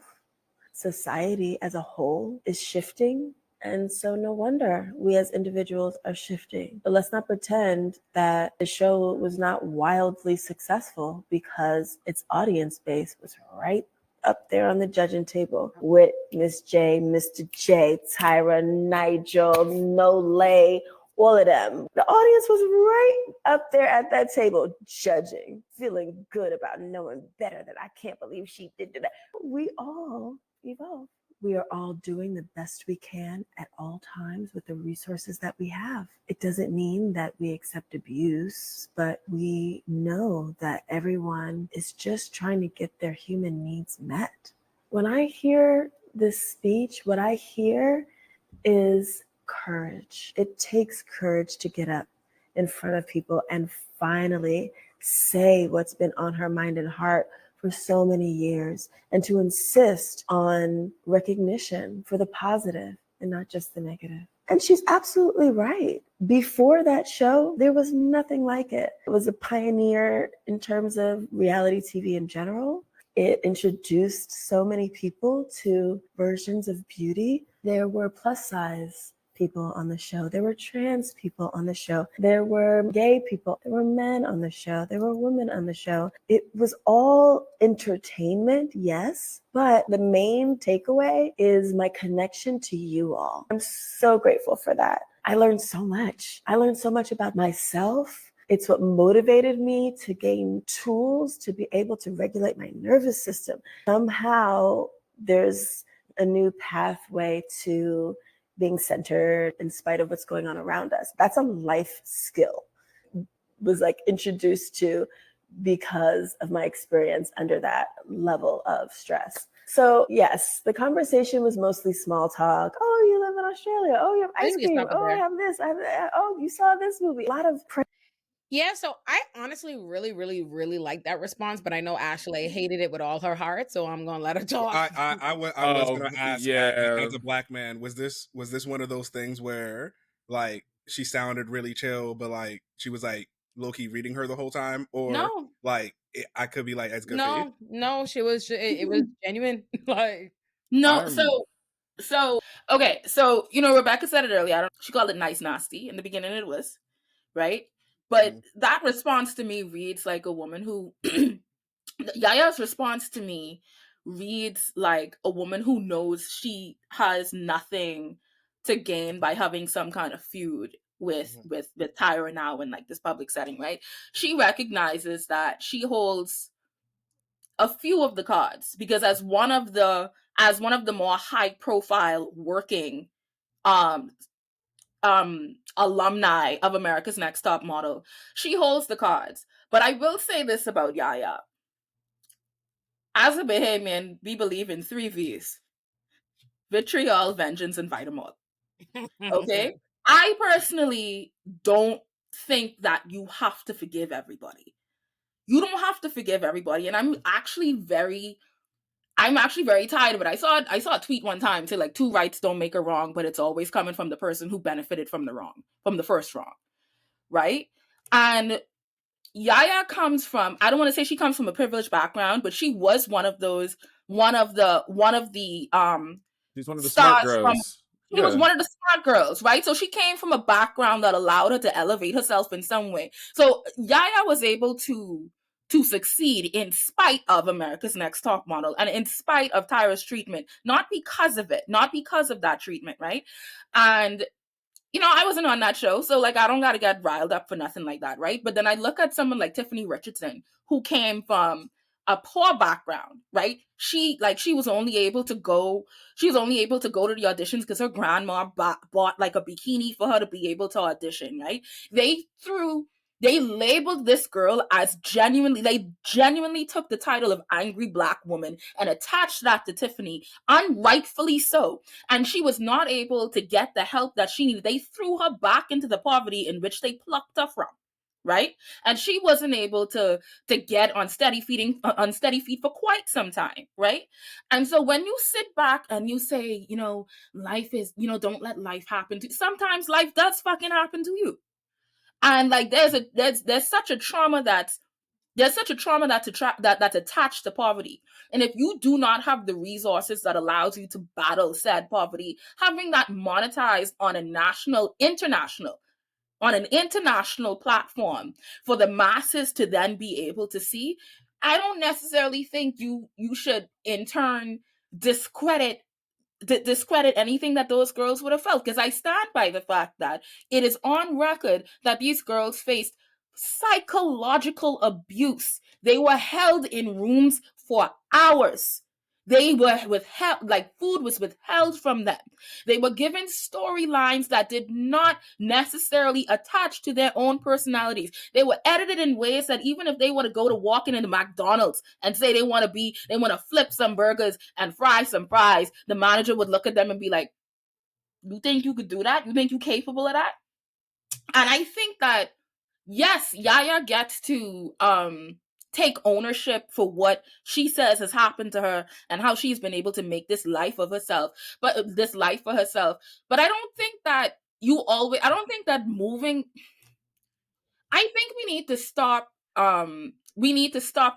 Society as a whole is shifting. And so no wonder we as individuals are shifting. But let's not pretend that the show was not wildly successful because its audience base was right up there on the judging table with Miss J, Mr. J, Tyra, Nigel, Olay, all of them. The audience was right up there at that table judging, feeling good about knowing better that I can't believe she did that. We all evolve. We are all doing the best we can at all times with the resources that we have. It doesn't mean that we accept abuse, but we know that everyone is just trying to get their human needs met. When I hear this speech, what I hear is courage. It takes courage to get up in front of people and finally say what's been on her mind and heart for so many years, and to insist on recognition for the positive and not just the negative. And she's absolutely right. Before that show, there was nothing like it. It was a pioneer in terms of reality TV in general. It introduced so many people to versions of beauty. There were plus size people on the show. There were trans people on the show. There were gay people. There were men on the show. There were women on the show. It was all entertainment, yes, but the main takeaway is my connection to you all. I'm so grateful for that. I learned so much. I learned so much about myself. It's what motivated me to gain tools to be able to regulate my nervous system. Somehow there's a new pathway to being centered in spite of what's going on around us. That's a life skill. Was like introduced to because of my experience under that level of stress. So yes, the conversation was mostly small talk. Oh, you live in Australia. Oh, you have ice cream. Oh, I have this. I have that. Oh, you saw this movie. A lot of yeah, so I honestly really, really, really like that response, but I know Ashley hated it with all her heart, so I'm gonna let her talk. I was gonna ask, as a black man, was this one of those things where like she sounded really chill, but like she was like low-key reading her the whole time, or no, like I could be like as good faith? No, she was. It was genuine. Like no, so okay, so Rebecca said it earlier. She called it nice nasty in the beginning. It was right, but that response to me reads like a woman who Yaya's response to me reads like a woman who knows she has nothing to gain by having some kind of feud with Tyra now in like this public setting, right? She recognizes that she holds a few of the cards because as one of the more high profile working alumni of America's Next Top Model, she holds the cards. But I will say this about Yaya. As a Bahamian, we believe in 3 V's: vitriol, vengeance, and vitamol. Okay? I personally don't think that you have to forgive everybody. You don't have to forgive everybody. And I'm actually very tired of it. I saw a tweet one time say like 2 rights don't make a wrong, but it's always coming from the person who benefited from the first wrong. Right? And Yaya comes from, I don't want to say she comes from a privileged background, but she was one of the she's one of the stars smart girls. She was one of the smart girls, right? So she came from a background that allowed her to elevate herself in some way. So Yaya was able to succeed in spite of America's Next Top Model and in spite of Tyra's treatment, not because of it, not because of that treatment, right? And I wasn't on that show, so like I don't gotta get riled up for nothing like that, right? But then I look at someone like Tiffany Richardson, who came from a poor background, right? She was only able to go to the auditions because her grandma bought like a bikini for her to be able to audition, right? They labeled this girl as genuinely took the title of angry black woman and attached that to Tiffany, unrightfully so. And she was not able to get the help that she needed. They threw her back into the poverty in which they plucked her from, right? And she wasn't able to get on steady feet for quite some time, right? And so when you sit back and you say, life is, don't let life happen to you. Sometimes life does fucking happen to you. And like there's such a trauma that's attached to poverty. And if you do not have the resources that allows you to battle said poverty, having that monetized on an international platform for the masses to then be able to see, I don't necessarily think you should in turn discredit anything that those girls would have felt, because I stand by the fact that it is on record that these girls faced psychological abuse. They were held in rooms for hours. They were withheld, like food was withheld from them. They were given storylines that did not necessarily attach to their own personalities. They were edited in ways that even if they were to go to walk into McDonald's and say they want to flip some burgers and fry some fries, the manager would look at them and be like, "You think you could do that? You think you're capable of that?" And I think that, yes, Yaya gets to take ownership for what she says has happened to her and how she's been able to make this life for herself. But I don't think that I think we need to stop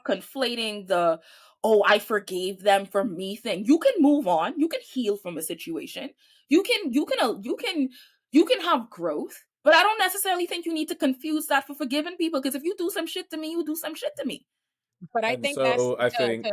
conflating the "oh, I forgave them for me" thing. You can move on. You can heal from a situation. You can have growth. But I don't necessarily think you need to confuse that for forgiving people, because if you do some shit to me, you do some shit to me. But I And think so that's I think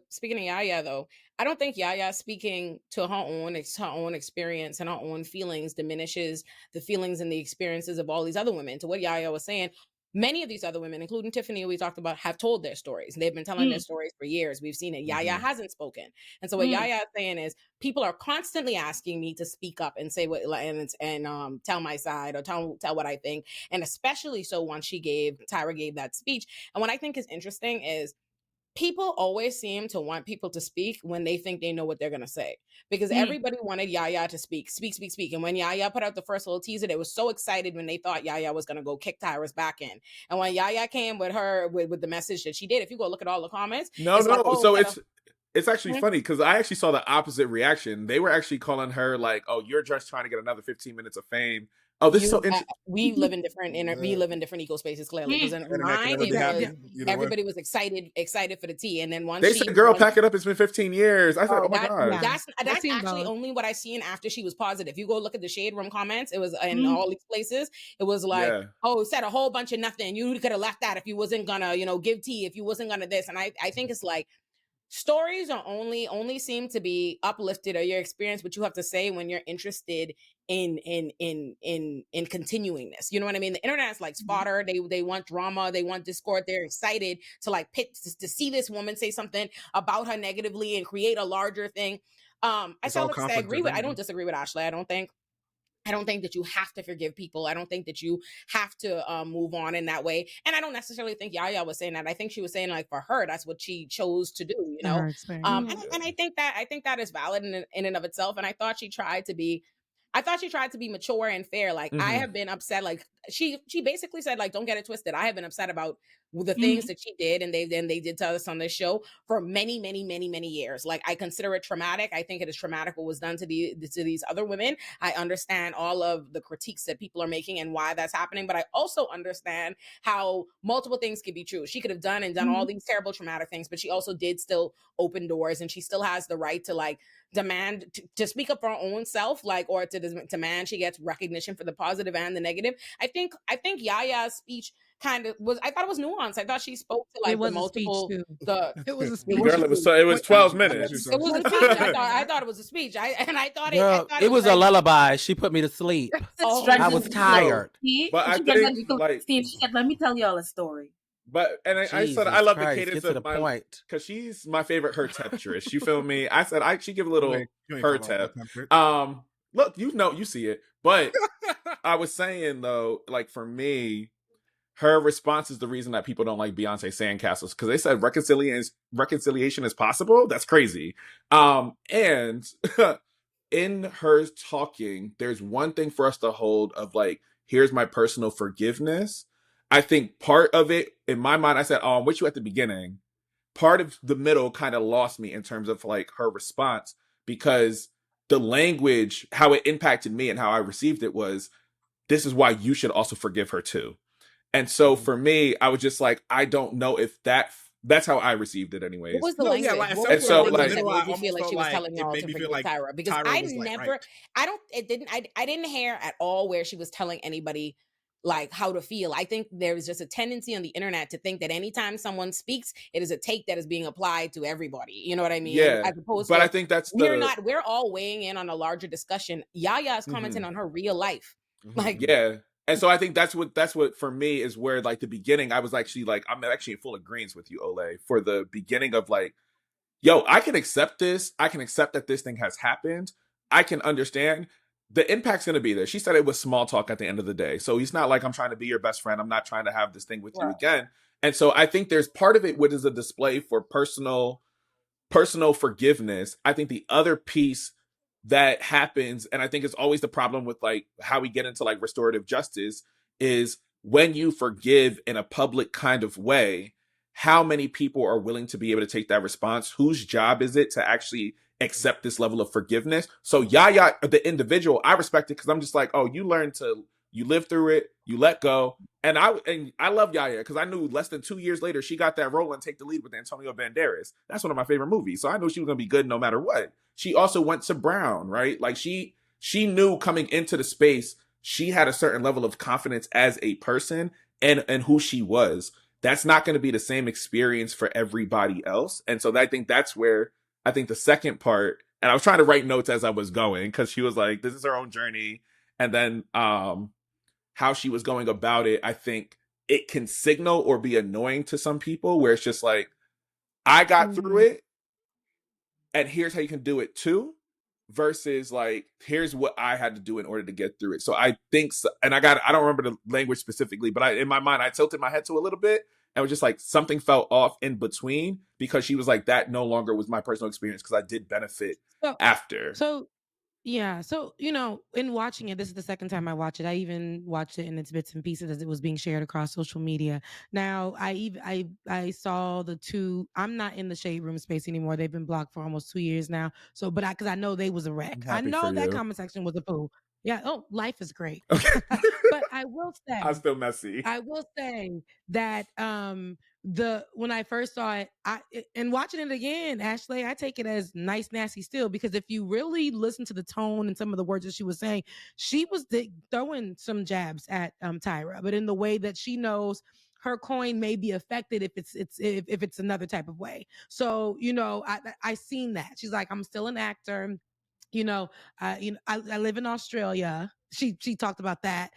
speaking of Yaya though, I don't think Yaya speaking to her own experience and her own feelings diminishes the feelings and the experiences of all these other women. To what Yaya was saying, many of these other women, including Tiffany, we talked about, have told their stories. They've been telling their stories for years. We've seen it. Yaya hasn't spoken. And so what Yaya is saying is, people are constantly asking me to speak up and say what, and tell my side, or tell what I think. And especially so once Tyra gave that speech. And what I think is interesting is, people always seem to want people to speak when they think they know what they're going to say, because everybody wanted Yaya to speak. And when Yaya put out the first little teaser, they were so excited when they thought Yaya was going to go kick Tyra's back in. And when Yaya came with her, with the message that she did, if you go look at all the comments, it's actually funny, because I actually saw the opposite reaction. They were actually calling her like, "Oh, you're just trying to get another 15 minutes of fame." Oh, this is so interesting. We live in different eco spaces, clearly. Because in mine, everybody was excited for the tea, and then once they said, "Girl, pack it up. It's been 15 years." I said, "Oh my god." That's actually only what I seen after she was positive. You go look at the Shade Room comments. It was in all these places. It was like, "Oh, said a whole bunch of nothing. You could have left that if you wasn't gonna, give tea. If you wasn't gonna this." And I think it's like, stories are only seem to be uplifted, or your experience, what you have to say, when you're interested in continuing this. You know what I mean? The internet is like fodder. They want drama, they want discord. They're excited to like to see this woman say something about her negatively and create a larger thing. I don't disagree with Ashley. I don't think that you have to forgive people. I don't think that you have to move on in that way. And I don't necessarily think Yaya was saying that. I think she was saying, like, for her, that's what she chose to do, And I think that is valid in and of itself. And I thought she tried to be mature and fair. Like, I have been upset. Like, she basically said, like, don't get it twisted. I have been upset about the things that she did and they did to us on this show for many, many, many, many years. Like, I consider it traumatic. I think it is traumatic what was done to these other women. I understand all of the critiques that people are making and why that's happening, but I also understand how multiple things could be true. She could have done all these terrible traumatic things, but she also did still open doors, and she still has the right to, like, demand to speak up for her own self, like, or to demand she gets recognition for the positive and the negative. I think Yaya's speech kind of was, I thought it was nuanced. I thought she spoke to, like, the multiple. It was a speech. It was 12 minutes. It was a speech. I thought it was a speech. I thought it was a lullaby. She put me to sleep. I was tired. But I think, like, she said, "Let me tell y'all a story." But I said I love the cadence of my point, because she's my favorite her temptress. You feel me? I said she give a little her tep. Look, you see it. But I was saying, though, like, for me, her response is the reason that people don't like Beyonce sandcastles, because they said reconciliation is possible. That's crazy. And in her talking, there's one thing for us to hold of, like, here's my personal forgiveness. I think part of it, in my mind, I said, with you at the beginning. Part of the middle kind of lost me in terms of, like, her response, because the language, how it impacted me and how I received it was, this is why you should also forgive her too. And so for me, I was just like, I don't know if that's how I received it anyways. What was the language? And so, like, made you feel like she was telling y'all to forgive Tyra? Because I didn't hear at all where she was telling anybody, like, how to feel. I think there's just a tendency on the internet to think that anytime someone speaks, it is a take that is being applied to everybody. You know what I mean? Yeah. As opposed but to, I think we're all weighing in on a larger discussion. Yaya is commenting on her real life. Like, yeah. And so I think that's what for me is where, like, the beginning, I was actually like, I'm actually in full agreement with you, Olay, for the beginning of, like, yo, I can accept this. I can accept that this thing has happened. I can understand. The impact's going to be there. She said it was small talk at the end of the day. So he's not like, I'm trying to be your best friend. I'm not trying to have this thing with you again. And so I think there's part of it, which is a display for personal forgiveness. I think the other piece that happens, and I think it's always the problem with, like, how we get into, like, restorative justice, is when you forgive in a public kind of way, how many people are willing to be able to take that response? Whose job is it to actually accept this level of forgiveness? So Yaya, the individual, I respect it, because I'm just like, oh, you live through it, you let go. And I love Yaya, because I knew less than 2 years later, she got that role and take the lead with Antonio Banderas. That's one of my favorite movies. So I knew she was going to be good no matter what. She also went to Brown, right? Like, she knew coming into the space, she had a certain level of confidence as a person and who she was. That's not going to be the same experience for everybody else. And so I think that's where I think the second part, and I was trying to write notes as I was going, because she was like, this is her own journey. And then how she was going about it, I think it can signal or be annoying to some people, where it's just like, I got through it, and here's how you can do it too, versus like, here's what I had to do in order to get through it. So I think, and I don't remember the language specifically, but in my mind, I tilted my head to a little bit, and was just like, something felt off in between, because she was like, that no longer was my personal experience, because I did benefit after. So yeah, so in watching it, this is the second time I watched it. I even watched it in its bits and pieces as it was being shared across social media. Now, I saw the two. I'm not in the shade room space anymore. They've been blocked for almost 2 years now. So, but because I know they was a wreck. I know that comment section was a poo. Yeah. Oh, life is great. Okay. But I will say, I'm still messy. I will say that when I first saw it, and watching it again, Ashley, I take it as nice, nasty still, because if you really listen to the tone and some of the words that she was saying, she was throwing some jabs at Tyra, but in the way that she knows her coin may be affected if it's another type of way. So I seen that. She's like, I'm still an actor. I live in Australia. She talked about that.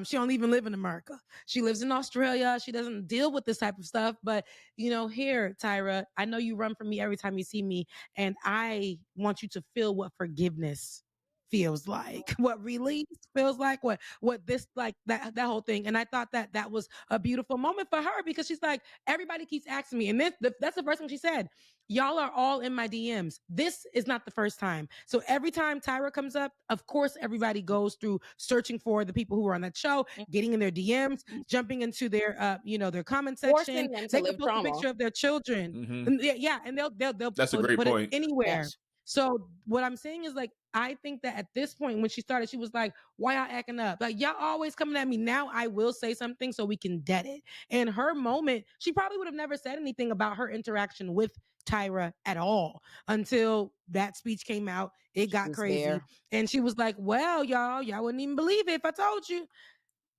She don't even live in America. She lives in Australia. She doesn't deal with this type of stuff. But here, Tyra, I know you run from me every time you see me, and I want you to feel what forgiveness feels like, what release feels like, what this, like, that whole thing. And I thought that was a beautiful moment for her, because she's like, everybody keeps asking me, and that's the first thing she said. Y'all are all in my DMs. This is not the first time. So every time Tyra comes up, of course, everybody goes through searching for the people who are on that show, getting in their DMs, jumping into their, their comment section. They can post a picture of their children. Mm-hmm. Yeah, and they'll that's a great point. it anywhere. Yes. So what I'm saying is, like, I think that at this point, when she started, she was like, why y'all acting up? Like, y'all always coming at me. Now I will say something so we can dead it. And her moment, she probably would have never said anything about her interaction with Tyra at all until that speech came out. It got crazy. There. And she was like, well, y'all wouldn't even believe it if I told you.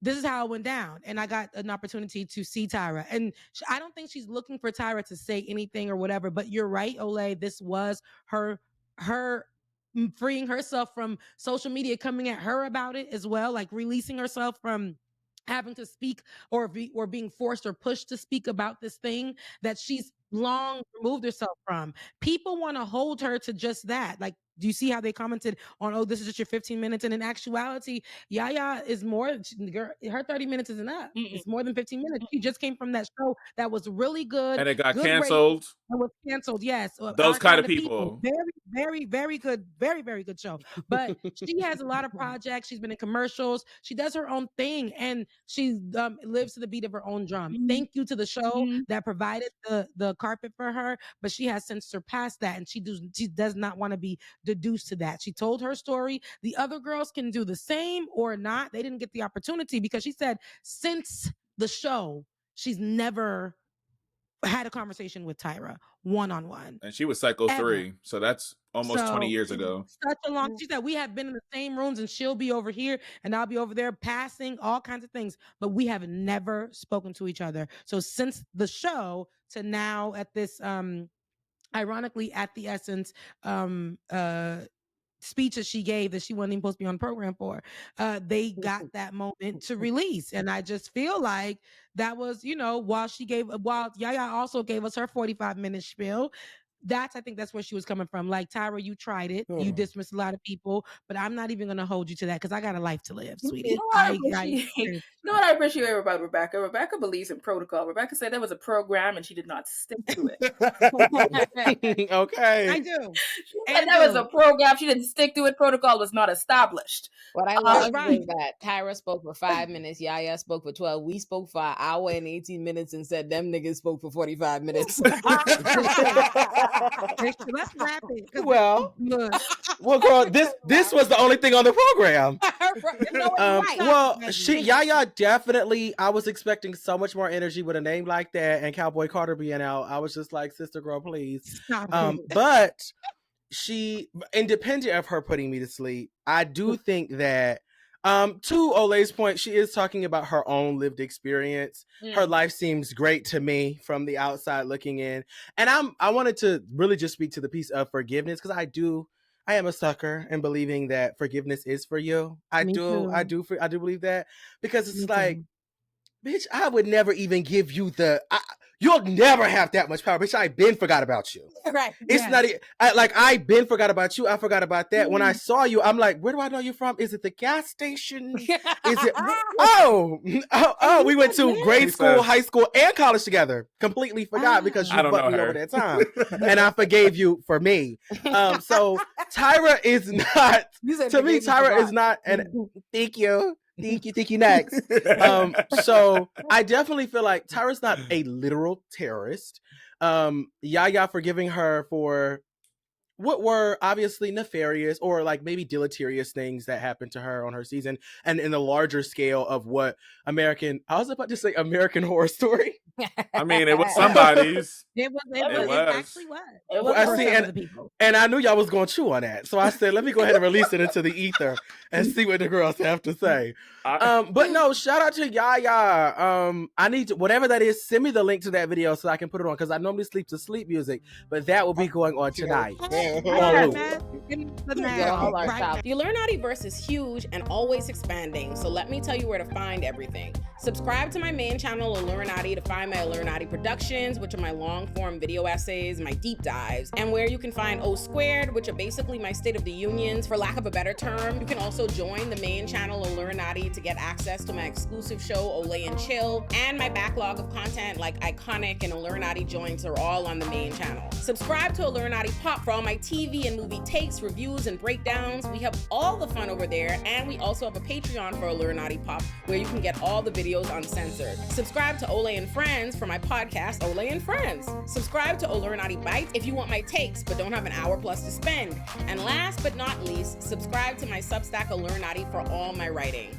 This is how it went down. And I got an opportunity to see Tyra. And I don't think she's looking for Tyra to say anything or whatever, but you're right, Olay. This was her freeing herself from social media coming at her about it as well, like releasing herself from having to speak or being forced or pushed to speak about this thing that she's long removed herself from. People want to hold her to just that. Like, do you see how they commented on, oh, this is just your 15 minutes? And in actuality, Yaya is more, her 30 minutes isn't up. It's more than 15 minutes. She just came from that show that was really good. And it got canceled. It was canceled, yes. Those kind of people. Very, very, very good. Very, very good show. But she has a lot of projects. She's been in commercials. She does her own thing, and she lives to the beat of her own drum. Thank you to the show that provided the carpet for her, but she has since surpassed that, and she does not want to be deduced to that. She told her story. The other girls can do the same or not. They didn't get the opportunity because she said since the show, she's never had a conversation with Tyra one-on-one. And she was Cycle 3, so that's almost 20 years ago. Such a long, she said, we have been in the same rooms and she'll be over here and I'll be over there passing, all kinds of things, but we have never spoken to each other. So since the show to now at this, ironically at the Essence, speech that she gave that she wasn't even supposed to be on the program for, they got that moment to release. And I just feel like that was, while Yaya also gave us her 45-minute spiel, I think that's where she was coming from. Like, Tyra, you tried it. You dismissed a lot of people, but I'm not even going to hold you to that because I got a life to live, sweetie. You know what I appreciate about Rebecca? Rebecca believes in protocol. Rebecca said there was a program and she did not stick to it. Okay. I do. And there was a program. She didn't stick to it. Protocol was not established. What I love is that Tyra spoke for 5 minutes. Yaya spoke for 12. We spoke for an hour and 18 minutes and said them niggas spoke for 45 minutes. Let's wrap it. Well, girl, this was the only thing on the program. Well, Yaya definitely. I was expecting so much more energy with a name like that, and Cowboy Carter being out. I was just like, sister girl, please. But she, independent of her putting me to sleep, I do think that. To Olay's point, she is talking about her own lived experience. Her life seems great to me from the outside looking in. And I wanted to really just speak to the piece of forgiveness because I am a sucker in believing that forgiveness is for you. I do believe that because it's like, bitch, I would never even give you you'll never have that much power, bitch. I been forgot about you. Right. It's not I been forgot about you. I forgot about that. When I saw you, I'm like, where do I know you from? Is it the gas station? Is it? Oh, we went to grade school, high school, and college together. Completely forgot because you fucked me over that time, and I forgave you for me. So Tyra is not. To me, Tyra is not. And thank you. Thank you next. So I definitely feel like Tyra's not a literal terrorist. Yaya forgiving her for what were obviously nefarious or like maybe deleterious things that happened to her on her season, and in the larger scale of what I was about to say American Horror Story. I mean, it was somebody's. It actually was. It was I see, and I knew y'all was going to chew on that, so I said, let me go ahead and release it into the ether and see what the girls have to say. But no, shout out to Yaya. I need to, whatever that is, send me the link to that video so I can put it on, because I normally sleep to sleep music, but that will be going on tonight. The Illuminati verse is huge and always expanding, so let me tell you where to find everything. Subscribe to my main channel, Illuminati, to find my Illuminati productions, which are my long-form video essays, my deep dives, and where you can find O Squared, which are basically my State of the Unions, for lack of a better term. You can also join the main channel, Illuminati, to get access to my exclusive show, Olay and Chill, and my backlog of content like Iconic and Illuminati joints are all on the main channel. Subscribe to Illuminati Pop for all my TV and movie takes, reviews, and breakdowns. We have all the fun over there, and we also have a Patreon for Illuminati Pop where you can get all the videos uncensored. Subscribe to Olay and Friends for my podcast, Olay and Friends. Subscribe to Illuminati Bites if you want my takes but don't have an hour plus to spend. And last but not least, subscribe to my Substack Illuminati for all my writing.